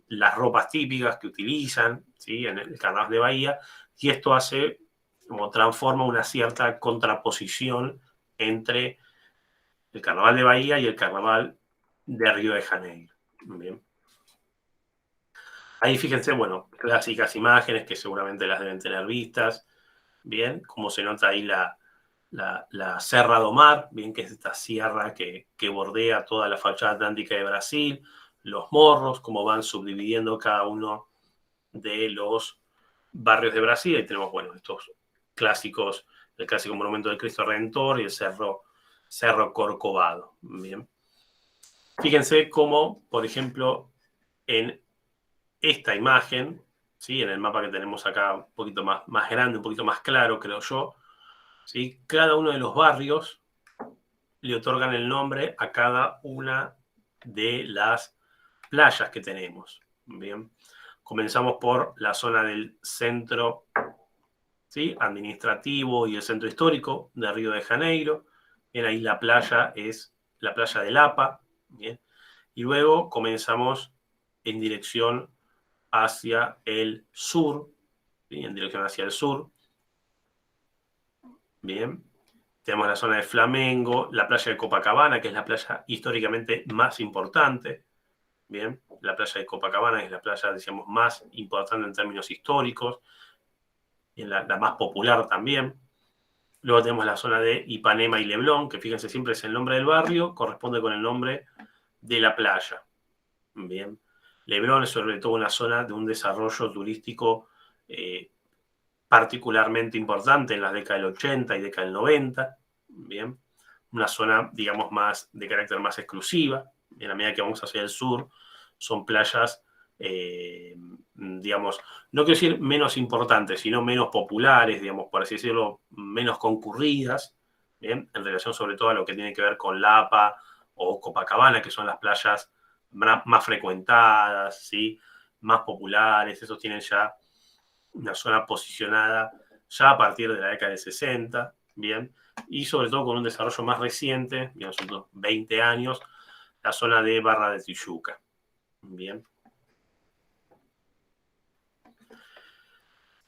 Las ropas típicas que utilizan, ¿sí?, en el carnaval de Bahía, y esto hace, como transforma una cierta contraposición entre el carnaval de Bahía y el carnaval de Río de Janeiro. Bien. Ahí fíjense, bueno, clásicas imágenes que seguramente las deben tener vistas, bien, como se nota ahí la Serra do Mar, bien, que es esta sierra que bordea toda la fachada atlántica de Brasil, los morros, cómo van subdividiendo cada uno de los barrios de Brasil. Ahí tenemos, bueno, estos clásicos, el clásico monumento del Cristo Redentor y el Cerro Corcovado. Bien. Fíjense cómo, por ejemplo, en esta imagen, ¿sí?, en el mapa que tenemos acá un poquito más grande, un poquito más claro, creo yo, ¿sí?, cada uno de los barrios le otorgan el nombre a cada una de las playas que tenemos. Bien. Comenzamos por la zona del centro, ¿sí?, administrativo y el centro histórico de Río de Janeiro. Bien, ahí la playa es la playa de Lapa. Bien. Y luego comenzamos en dirección hacia el sur, ¿sí?, en dirección hacia el sur. Bien. Tenemos la zona de Flamengo, la playa de Copacabana, que es la playa históricamente más importante. Bien, la playa de Copacabana es la playa, decíamos, más importante en términos históricos, y la más popular también. Luego tenemos la zona de Ipanema y Leblon, que fíjense, siempre es el nombre del barrio, corresponde con el nombre de la playa. Bien. Leblon es sobre todo una zona de un desarrollo turístico particularmente importante en las décadas del 80 y décadas del 90. Bien. Una zona, digamos, más de carácter más exclusiva. En la medida que vamos hacia el sur, son playas, digamos, no quiero decir menos importantes, sino menos populares, digamos, por así decirlo, menos concurridas, ¿bien?, en relación sobre todo a lo que tiene que ver con Lapa o Copacabana, que son las playas más frecuentadas, ¿sí?, más populares. Esos tienen ya una zona posicionada ya a partir de la década del 60, ¿bien?, y sobre todo con un desarrollo más reciente, digamos, unos 20 años, la zona de Barra de Tijuca. Bien.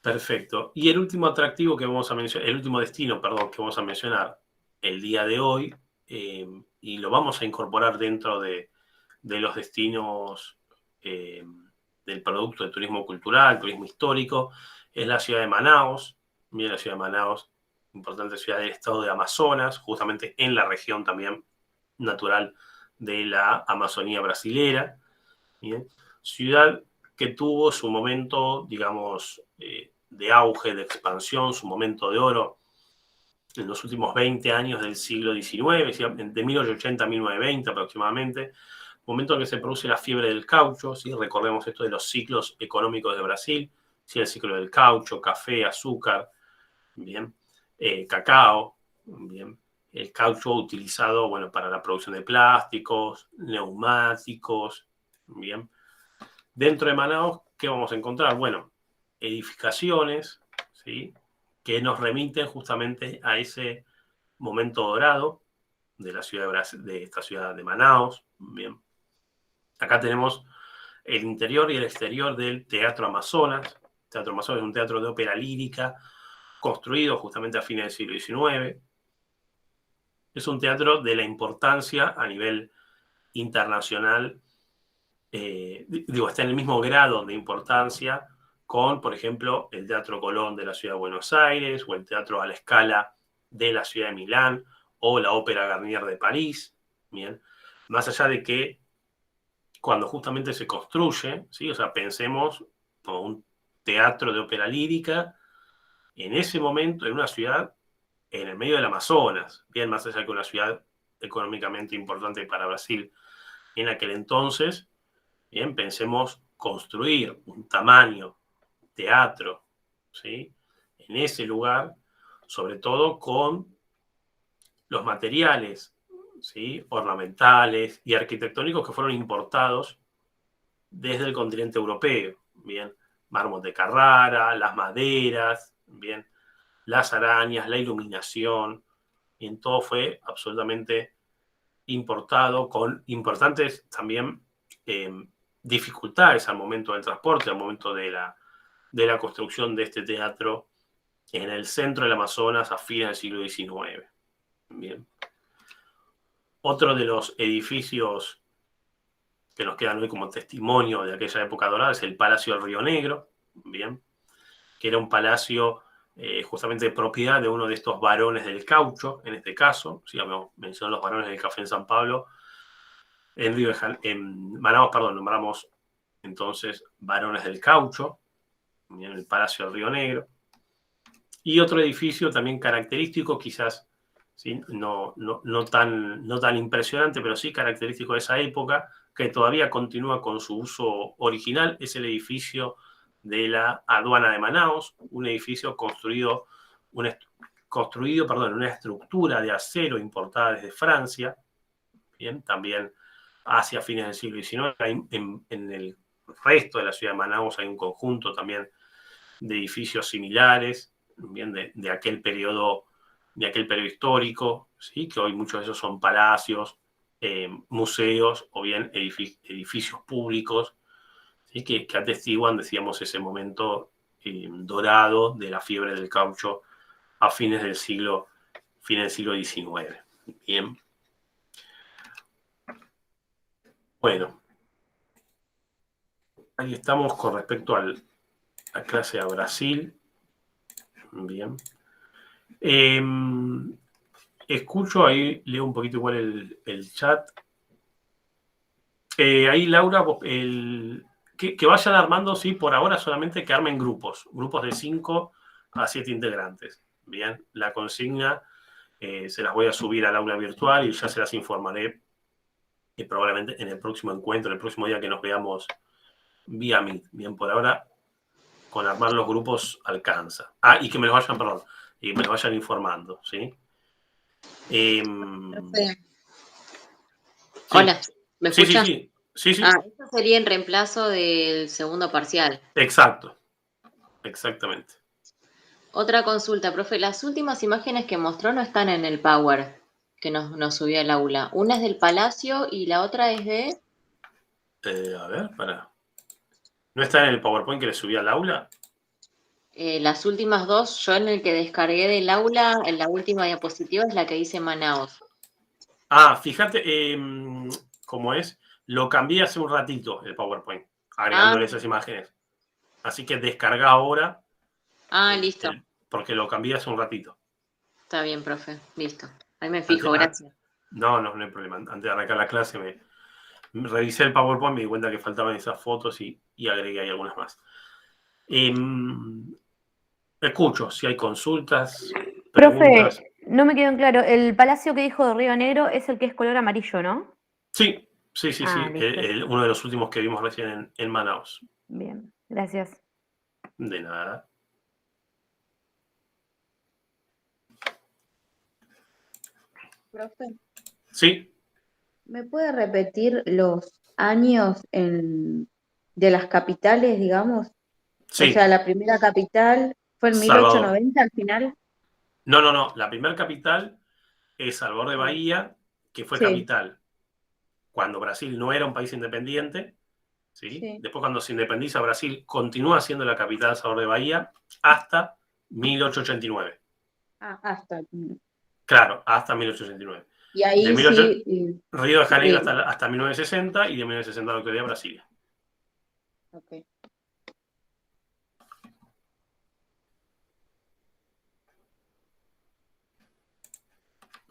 Perfecto. Y el último atractivo que vamos a mencionar, el último destino, perdón, que vamos a mencionar el día de hoy, y lo vamos a incorporar dentro de los destinos del producto de turismo cultural, turismo histórico, es la ciudad de Manaos. Bien, la ciudad de Manaos, importante ciudad del estado de Amazonas, justamente en la región también natural de la Amazonía brasilera. Bien. Ciudad que tuvo su momento, digamos, de auge, de expansión, su momento de oro en los últimos 20 años del siglo XIX, ¿sí? De 1880 a 1920 aproximadamente, momento en que se produce la fiebre del caucho, ¿sí? Recordemos esto de los ciclos económicos de Brasil, ¿sí? El ciclo del caucho, café, azúcar, bien, cacao, bien, el caucho utilizado, bueno, para la producción de plásticos, neumáticos, bien. Dentro de Manaos, ¿qué vamos a encontrar? Bueno, edificaciones, ¿sí? Que nos remiten justamente a ese momento dorado de la ciudad de esta ciudad de Manaos, bien. Acá tenemos el interior y el exterior del Teatro Amazonas. El Teatro Amazonas es un teatro de ópera lírica construido justamente a fines del siglo XIX. Es un teatro de la importancia a nivel internacional, está en el mismo grado de importancia con, por ejemplo, el Teatro Colón de la Ciudad de Buenos Aires, o el Teatro a la Scala de la Ciudad de Milán, o la Ópera Garnier de París. Bien, más allá de que cuando justamente se construye, ¿sí? O sea, pensemos como un teatro de ópera lírica en ese momento en una ciudad en el medio del Amazonas, bien, más allá que una ciudad económicamente importante para Brasil en aquel entonces. Bien, pensemos construir un tamaño teatro, ¿sí? En ese lugar, sobre todo con los materiales, ¿sí? Ornamentales y arquitectónicos que fueron importados desde el continente europeo, bien, mármol de Carrara, las maderas, bien, las arañas, la iluminación, bien, todo fue absolutamente importado con importantes también dificultades al momento del transporte, al momento de la construcción de este teatro en el centro del Amazonas a fines del siglo XIX. Bien. Otro de los edificios que nos quedan hoy como testimonio de aquella época dorada es el Palacio del Río Negro, bien, que era un palacio justamente de propiedad de uno de estos varones del caucho, en este caso, si menciono los varones del café en San Pablo, en Manaos, perdón, nombramos entonces varones del caucho, en el Palacio del Río Negro. Y otro edificio también característico, quizás ¿sí? no tan impresionante, pero sí característico de esa época, que todavía continúa con su uso original, es el edificio de la aduana de Manaos, un edificio construido en una estructura de acero importada desde Francia, bien, también hacia fines del siglo XIX. En el resto de la ciudad de Manaos hay un conjunto también de edificios similares, bien, de aquel periodo histórico, ¿sí? Que hoy muchos de esos son palacios, museos o bien edificios públicos, ¿sí? que atestiguan, decíamos, ese momento dorado de la fiebre del caucho a fines del siglo XIX. Bien. Bueno, ahí estamos con respecto a clase a Brasil. Bien. Escucho, ahí leo un poquito igual el chat. Ahí, Laura, que vayan armando, sí, por ahora solamente que armen grupos de 5 a 7 integrantes. Bien, la consigna se las voy a subir al aula virtual y ya se las informaré probablemente en el próximo encuentro, el próximo día que nos veamos vía Meet. Bien, por ahora, con armar los grupos alcanza. Y que me los vayan informando, ¿sí? Hola, ¿me escuchas? Sí. Esto sería en reemplazo del segundo parcial. Exacto, exactamente. Otra consulta, profe. Las últimas imágenes que mostró no están en el Power que nos subió al aula. Una es del Palacio y la otra es de... A ver, ¿no está en el PowerPoint que le subí al aula? Las últimas dos, yo en el que descargué del aula, en la última diapositiva es la que dice Manaos. Fíjate cómo es. Lo cambié hace un ratito el PowerPoint, agregándole esas imágenes. Así que descarga ahora. Listo. Porque lo cambié hace un ratito. Está bien, profe. Listo. Ahí me fijo, gracias. No hay problema. Antes de arrancar la clase me revisé el PowerPoint, me di cuenta que faltaban esas fotos y agregué ahí algunas más. Escucho si hay consultas, preguntas. Profe, No me quedó en claro. El palacio que dijo de Río Negro es el que es color amarillo, ¿no? Sí, sí. Ah, listo. Uno de los últimos que vimos recién en Manaus. Bien, gracias. De nada. Profe, Sí, ¿me puede repetir los años de las capitales, digamos? O sí. sea, la primera capital fue en Salvador. 1890 al final. No. La primera capital es Salvador de Sí, Bahía, que fue sí, capital cuando Brasil no era un país independiente. ¿Sí? sí. Después, cuando se independiza Brasil, continúa siendo la capital de Salvador de Bahía hasta 1889. Ah, hasta. Claro, hasta 1889. Y De ahí 18... sí, Río de Janeiro Río. hasta 1960 y de 1960 a la actualidad Brasilia. Ok.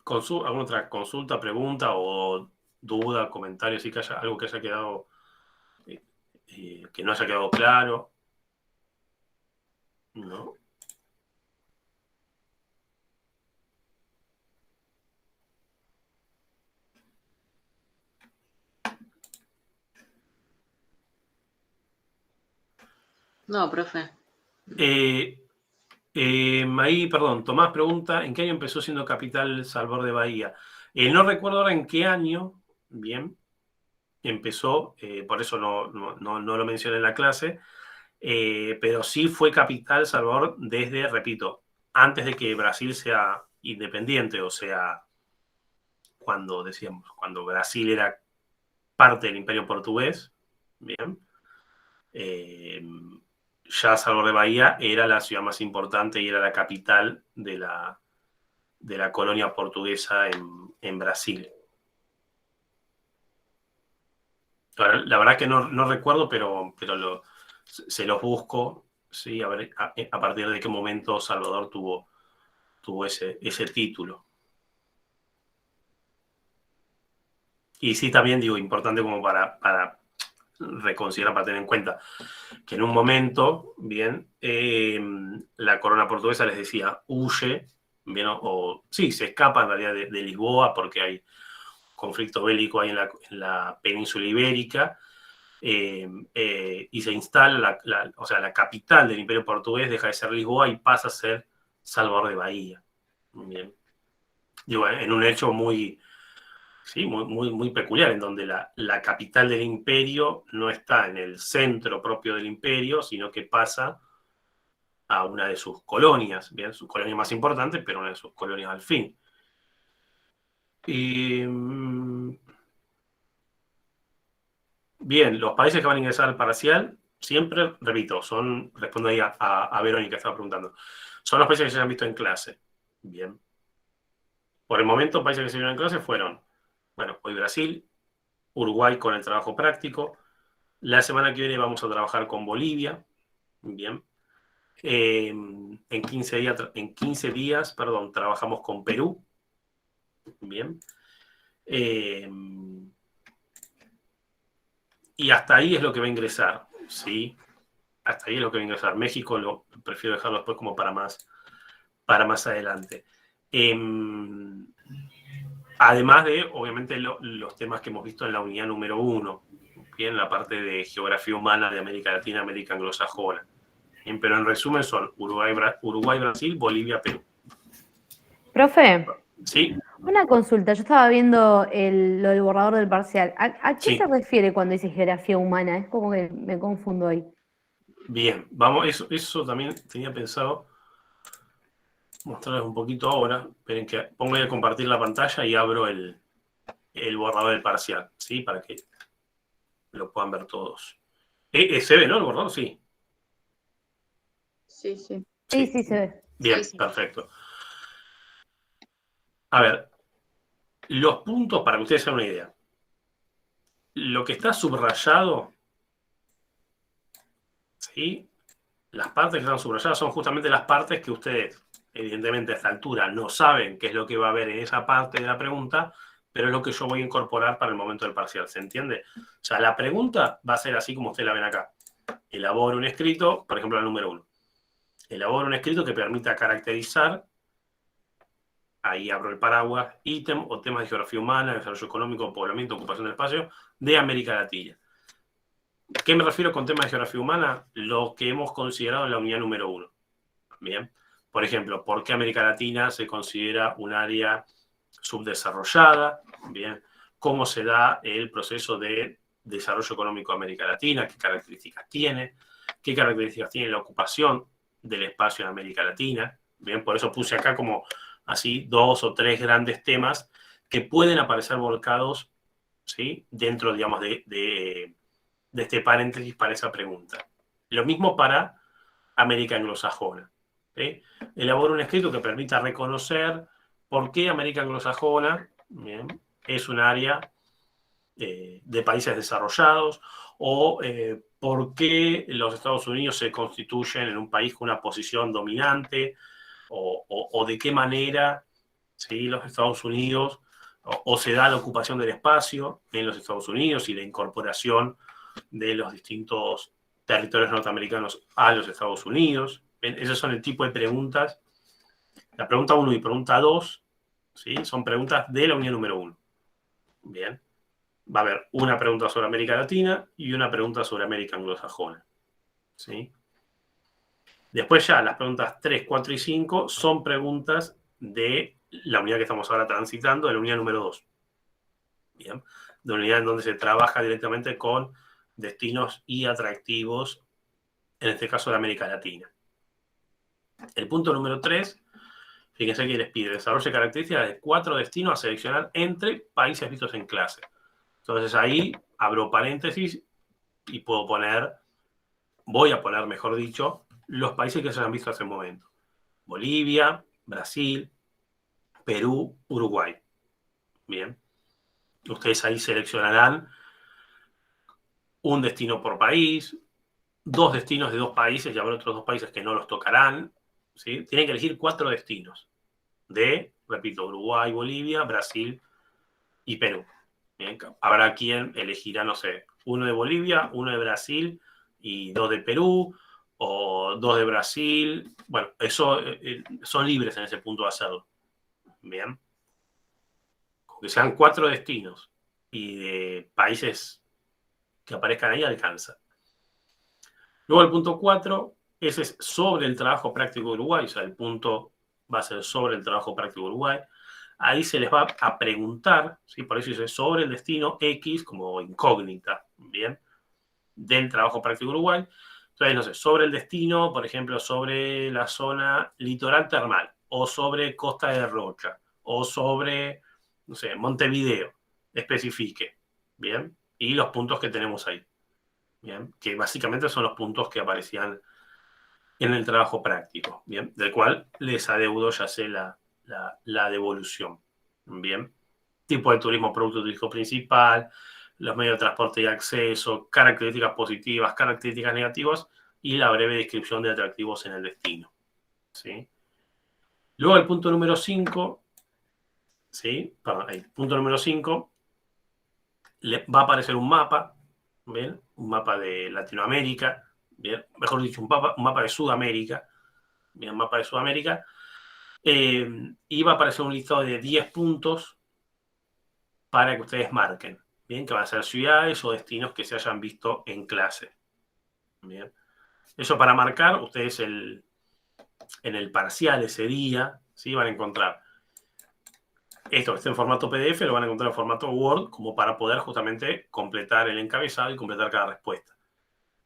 ¿Alguna otra consulta, pregunta o duda, comentario, así que haya algo que haya quedado, que no haya quedado claro? ¿No? No, profe. Ahí, perdón, Tomás pregunta, ¿en qué año empezó siendo capital Salvador de Bahía? No recuerdo ahora en qué año, bien, empezó, por eso no lo mencioné en la clase, pero sí fue capital Salvador desde, repito, antes de que Brasil sea independiente, o sea, cuando Brasil era parte del Imperio Portugués, bien, eh, ya Salvador de Bahía era la ciudad más importante y era la capital de la colonia portuguesa en Brasil. La verdad que no recuerdo, pero se los busco, ¿sí? A ver a partir de qué momento Salvador tuvo ese título. Y sí, también digo, importante como para reconsiderar, para tener en cuenta, que en un momento, bien, la corona portuguesa les decía, huye, bien, sí, se escapa en realidad de Lisboa porque hay conflicto bélico ahí en la península ibérica, y se instala, o sea, la capital del Imperio Portugués deja de ser Lisboa y pasa a ser Salvador de Bahía. Bien. Digo, en un hecho sí, muy peculiar, en donde la capital del imperio no está en el centro propio del imperio, sino que pasa a una de sus colonias, bien, su colonia más importante, pero una de sus colonias al fin. Y, bien, los países que van a ingresar al parcial, siempre, repito, respondo ahí a Verónica, que estaba preguntando, son los países que se han visto en clase. Bien. Por el momento, países que se vieron en clase fueron, bueno, hoy Brasil, Uruguay con el trabajo práctico. La semana que viene vamos a trabajar con Bolivia. Bien. En 15 días, perdón, trabajamos con Perú. Bien. Y hasta ahí es lo que va a ingresar. ¿Sí? Hasta ahí es lo que va a ingresar. México prefiero dejarlo después como para más adelante. Además de, obviamente, los temas que hemos visto en la unidad número 1, bien, la parte de geografía humana de América Latina, América anglosajona. Bien, pero en resumen son Uruguay, Brasil, Bolivia, Perú. Profe, ¿Sí? una consulta. Yo estaba viendo lo del borrador del parcial. ¿A qué se Sí. refiere cuando dice geografía humana? Es como que me confundo ahí. Bien, vamos, eso también tenía pensado mostrarles un poquito ahora. Esperen que pongo a compartir la pantalla y abro el borrador del parcial, ¿sí? Para que lo puedan ver todos. ¿Se ve, no, el borrador? Sí. Sí, sí. Sí, Sí. sí, se ve. Bien, Sí. perfecto. A ver, los puntos para que ustedes se hagan una idea. Lo que está subrayado, ¿sí? Las partes que están subrayadas son justamente las partes que ustedes, evidentemente a esta altura, no saben qué es lo que va a haber en esa parte de la pregunta, pero es lo que yo voy a incorporar para el momento del parcial, ¿se entiende? O sea, la pregunta va a ser así como ustedes la ven acá. Elabora un escrito, por ejemplo, el número 1. Elabora un escrito que permita caracterizar ahí abro el paraguas, ítem o temas de geografía humana, desarrollo económico, poblamiento, ocupación del espacio, de América Latina. ¿Qué me refiero con temas de geografía humana? Lo que hemos considerado en la unidad número 1. Bien. Por ejemplo, ¿por qué América Latina se considera un área subdesarrollada? Bien. ¿Cómo se da el proceso de desarrollo económico de América Latina? ¿Qué características tiene? ¿Qué características tiene la ocupación del espacio en América Latina? Bien, por eso puse acá como así 2 o 3 grandes temas que pueden aparecer volcados, ¿sí?, dentro, digamos, de este paréntesis para esa pregunta. Lo mismo para América anglosajona. ¿Sí? Elaboro un escrito que permita reconocer por qué América anglosajona, bien, es un área de países desarrollados, o por qué los Estados Unidos se constituyen en un país con una posición dominante, o de qué manera, ¿sí?, los Estados Unidos, o se da la ocupación del espacio en los Estados Unidos y la incorporación de los distintos territorios norteamericanos a los Estados Unidos. ¿Ven? Esos son el tipo de preguntas. La pregunta 1 y pregunta 2, ¿sí?, son preguntas de la unidad número 1. Bien. Va a haber una pregunta sobre América Latina y una pregunta sobre América anglosajona. ¿Sí? Después ya las preguntas 3, 4 y 5 son preguntas de la unidad que estamos ahora transitando, de la unidad número 2. Bien. De una unidad en donde se trabaja directamente con destinos y atractivos, en este caso de América Latina. El punto número 3, fíjense que les pide desarrolle características de 4 destinos a seleccionar entre países vistos en clase. Entonces ahí abro paréntesis y puedo poner, voy a poner, mejor dicho, los países que se han visto hace un momento. Bolivia, Brasil, Perú, Uruguay. Bien. Ustedes ahí seleccionarán un destino por país, 2 destinos de 2 países, y habrá otros 2 países que no los tocarán. ¿Sí? Tienen que elegir 4 destinos de, repito, Uruguay, Bolivia, Brasil y Perú. Bien. Habrá quien elegirá, no sé, 1 de Bolivia, 1 de Brasil y 2 de Perú, o 2 de Brasil. Bueno, eso son libres en ese punto de hacerlo. Bien. Con que sean 4 destinos y de países que aparezcan ahí, alcanza. Luego el punto 4, ese es sobre el trabajo práctico de Uruguay, o sea, el punto va a ser sobre el trabajo práctico de Uruguay. Ahí se les va a preguntar, ¿sí?, por eso dice sobre el destino X como incógnita, ¿bien?, del trabajo práctico de Uruguay. Entonces, no sé, sobre el destino, por ejemplo, sobre la zona litoral termal, o sobre Costa de Rocha, o sobre, no sé, Montevideo, especifique, ¿bien? Y los puntos que tenemos ahí, ¿bien? Que básicamente son los puntos que aparecían en el trabajo práctico, ¿bien? Del cual les adeudo, ya sé, la devolución, ¿bien? Tipo de turismo, producto turístico principal, los medios de transporte y acceso, características positivas, características negativas y la breve descripción de atractivos en el destino, ¿sí? Luego el punto número 5, ¿sí? Perdón, el punto número 5, va a aparecer un mapa, ¿bien? Un mapa de Latinoamérica, ¿bien? Mejor dicho, un mapa de Sudamérica, ¿bien? Un mapa de Sudamérica, y va a aparecer un listado de 10 puntos para que ustedes marquen, ¿bien? Que van a ser ciudades o destinos que se hayan visto en clase, ¿bien? Eso para marcar, ustedes en el parcial ese día, ¿sí?, van a encontrar esto que está en formato PDF, lo van a encontrar en formato Word, como para poder justamente completar el encabezado y completar cada respuesta.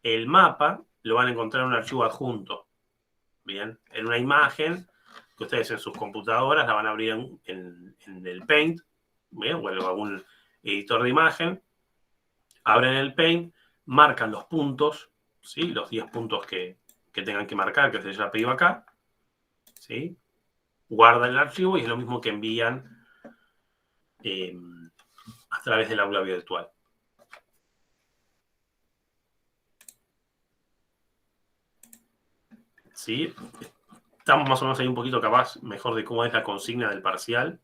El mapa lo van a encontrar en un archivo adjunto, ¿bien? En una imagen que ustedes en sus computadoras la van a abrir en el Paint, ¿bien? O en algún editor de imagen. Abren el Paint, marcan los puntos, ¿sí?, los 10 puntos que tengan que marcar, que se haya pedido acá, ¿sí? Guardan el archivo y es lo mismo que envían a través del aula virtual. ¿Sí? Estamos más o menos ahí un poquito capaz mejor de cómo es la consigna del parcial.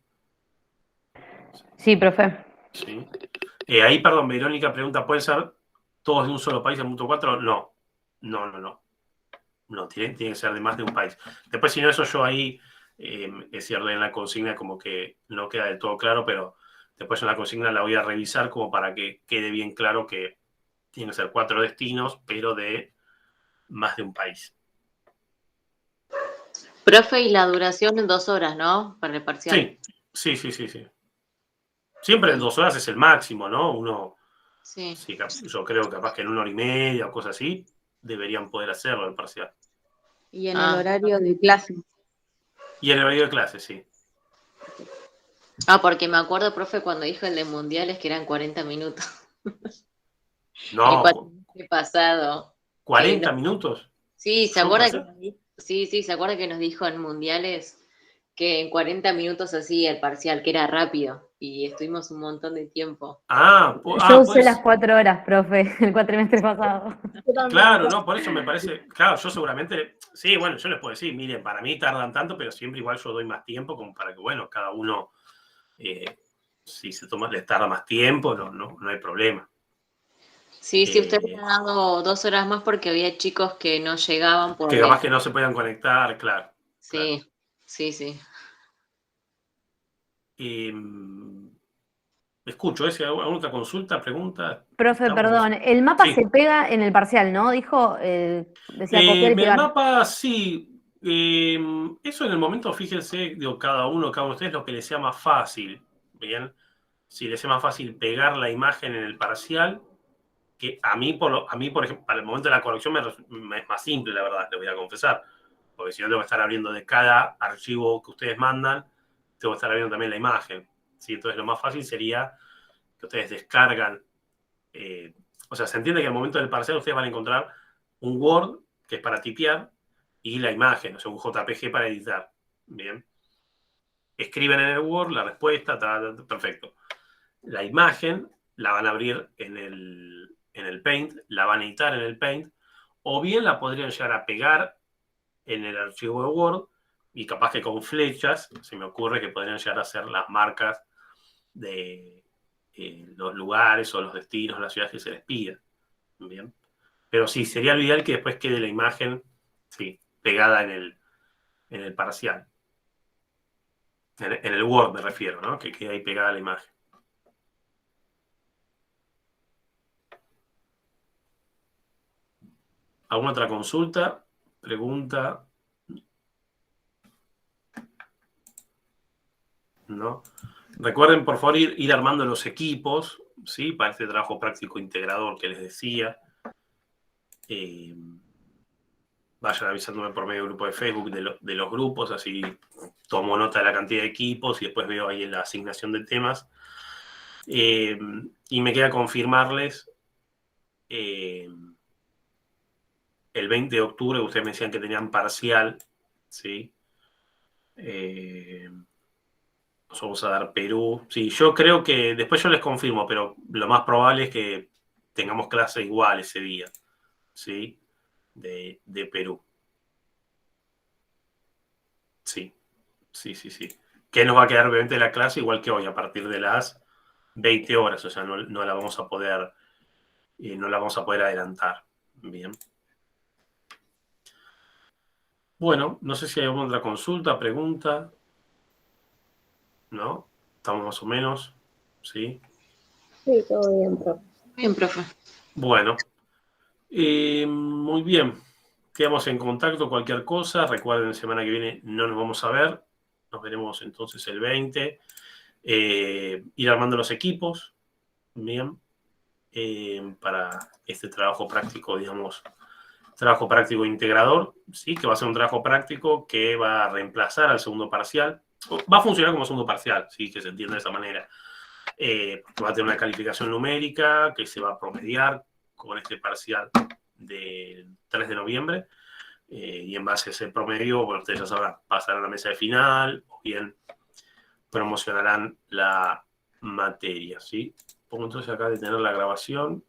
Sí, profe. ¿Sí? Ahí, perdón, Verónica pregunta, ¿pueden ser todos de un solo país en punto 4? No. No, tiene que ser de más de un país. Después, si no, eso yo ahí Es cierto, en la consigna como que no queda del todo claro, pero después en la consigna la voy a revisar como para que quede bien claro que tienen que ser 4 destinos, pero de más de un país. Profe, y la duración en 2 horas, ¿no? Para el parcial. Sí. Siempre Ok. 2 horas es el máximo, ¿no? Uno, Sí. sí, yo creo capaz que en 1 hora y media o cosas así, deberían poder hacerlo el parcial. Y en el Ah. horario de clase. Y en el horario de clase, sí. Porque me acuerdo, profe, cuando dijo el de mundiales que eran 40 minutos. El No, cuatrimestre pasado. Que 40 no- minutos. Sí, ¿se ¿Yo un acuerda que parcial? nos dijo? Sí, ¿se acuerda que nos dijo en mundiales que en 40 minutos hacía el parcial, que era rápido? Y estuvimos un montón de tiempo. Yo usé las Pues 4 horas, profe, el cuatrimestre pasado. Yo también. claro, no, por eso me parece, claro, yo seguramente, sí, bueno, yo les puedo decir, miren, para mí tardan tanto, pero siempre igual yo doy más tiempo como para que, bueno, cada uno, si se toma, les tarda más tiempo, no hay problema. Sí, sí, ustedes Eh, han dado 2 horas más porque había chicos que no llegaban por que la... capaz que no se puedan conectar, claro. Sí, sí. Eh, escucho, ¿alguna otra consulta, pregunta? Profe, Estamos. perdón, el mapa Sí. se pega en el parcial, ¿no? Dijo, decía copiar y El pegar. mapa, sí. Eso en el momento, fíjense, digo, cada uno de ustedes lo que les sea más fácil. Bien, si les sea más fácil pegar la imagen en el parcial, que a mí, por ejemplo, para el momento de la corrección me es más simple, la verdad, les voy a confesar. Porque si no, tengo que estar abriendo de cada archivo que ustedes mandan, tengo que estar abriendo también la imagen. ¿Sí? Entonces, lo más fácil sería que ustedes descargan. O sea, se entiende que al momento del parcial ustedes van a encontrar un Word, que es para tipear, y la imagen, o sea, un JPG para editar. Bien. Escriben en el Word la respuesta, perfecto. La imagen la van a abrir en el Paint, la van a editar en el Paint, o bien la podrían llegar a pegar en el archivo de Word, y capaz que con flechas, se me ocurre que podrían llegar a hacer las marcas de los lugares o los destinos, las ciudades que se les pida. Bien. Pero sí, sería lo ideal que después quede la imagen, sí, pegada en el parcial. En el Word me refiero, ¿no? Que quede ahí pegada la imagen. ¿Alguna otra consulta? ¿Pregunta? ¿No? Recuerden, por favor, ir armando los equipos, ¿sí? Para este trabajo práctico integrador que les decía. Vayan avisándome por medio del grupo de Facebook de los grupos, así tomo nota de la cantidad de equipos y después veo ahí en la asignación de temas. Y me queda confirmarles el 20 de octubre, ustedes me decían que tenían parcial, ¿sí? Nos vamos a dar Perú. Sí, yo creo que después yo les confirmo, pero lo más probable es que tengamos clase igual ese día, ¿sí? De Perú. Sí. Que nos va a quedar obviamente la clase igual que hoy, a partir de las 20 horas, o sea, no la vamos a poder, no la vamos a poder adelantar. Bien. Bueno, no sé si hay alguna otra consulta, pregunta. ¿No? Estamos más o menos, ¿sí? Sí, todo bien, profe. Bien, profe. Bueno, muy bien. Quedamos en contacto, cualquier cosa. Recuerden, semana que viene no nos vamos a ver. Nos veremos entonces el 20. Ir armando los equipos, bien, para este trabajo práctico, digamos, trabajo práctico integrador, ¿sí? Que va a ser un trabajo práctico que va a reemplazar al segundo parcial. Va a funcionar como segundo parcial, ¿sí? Que se entienda de esa manera. Va a tener una calificación numérica que se va a promediar con este parcial del 3 de noviembre. Y en base a ese promedio, bueno, ustedes ya sabrán, pasarán a la mesa de final o bien promocionarán la materia, ¿sí? Pongo entonces acá de tener la grabación.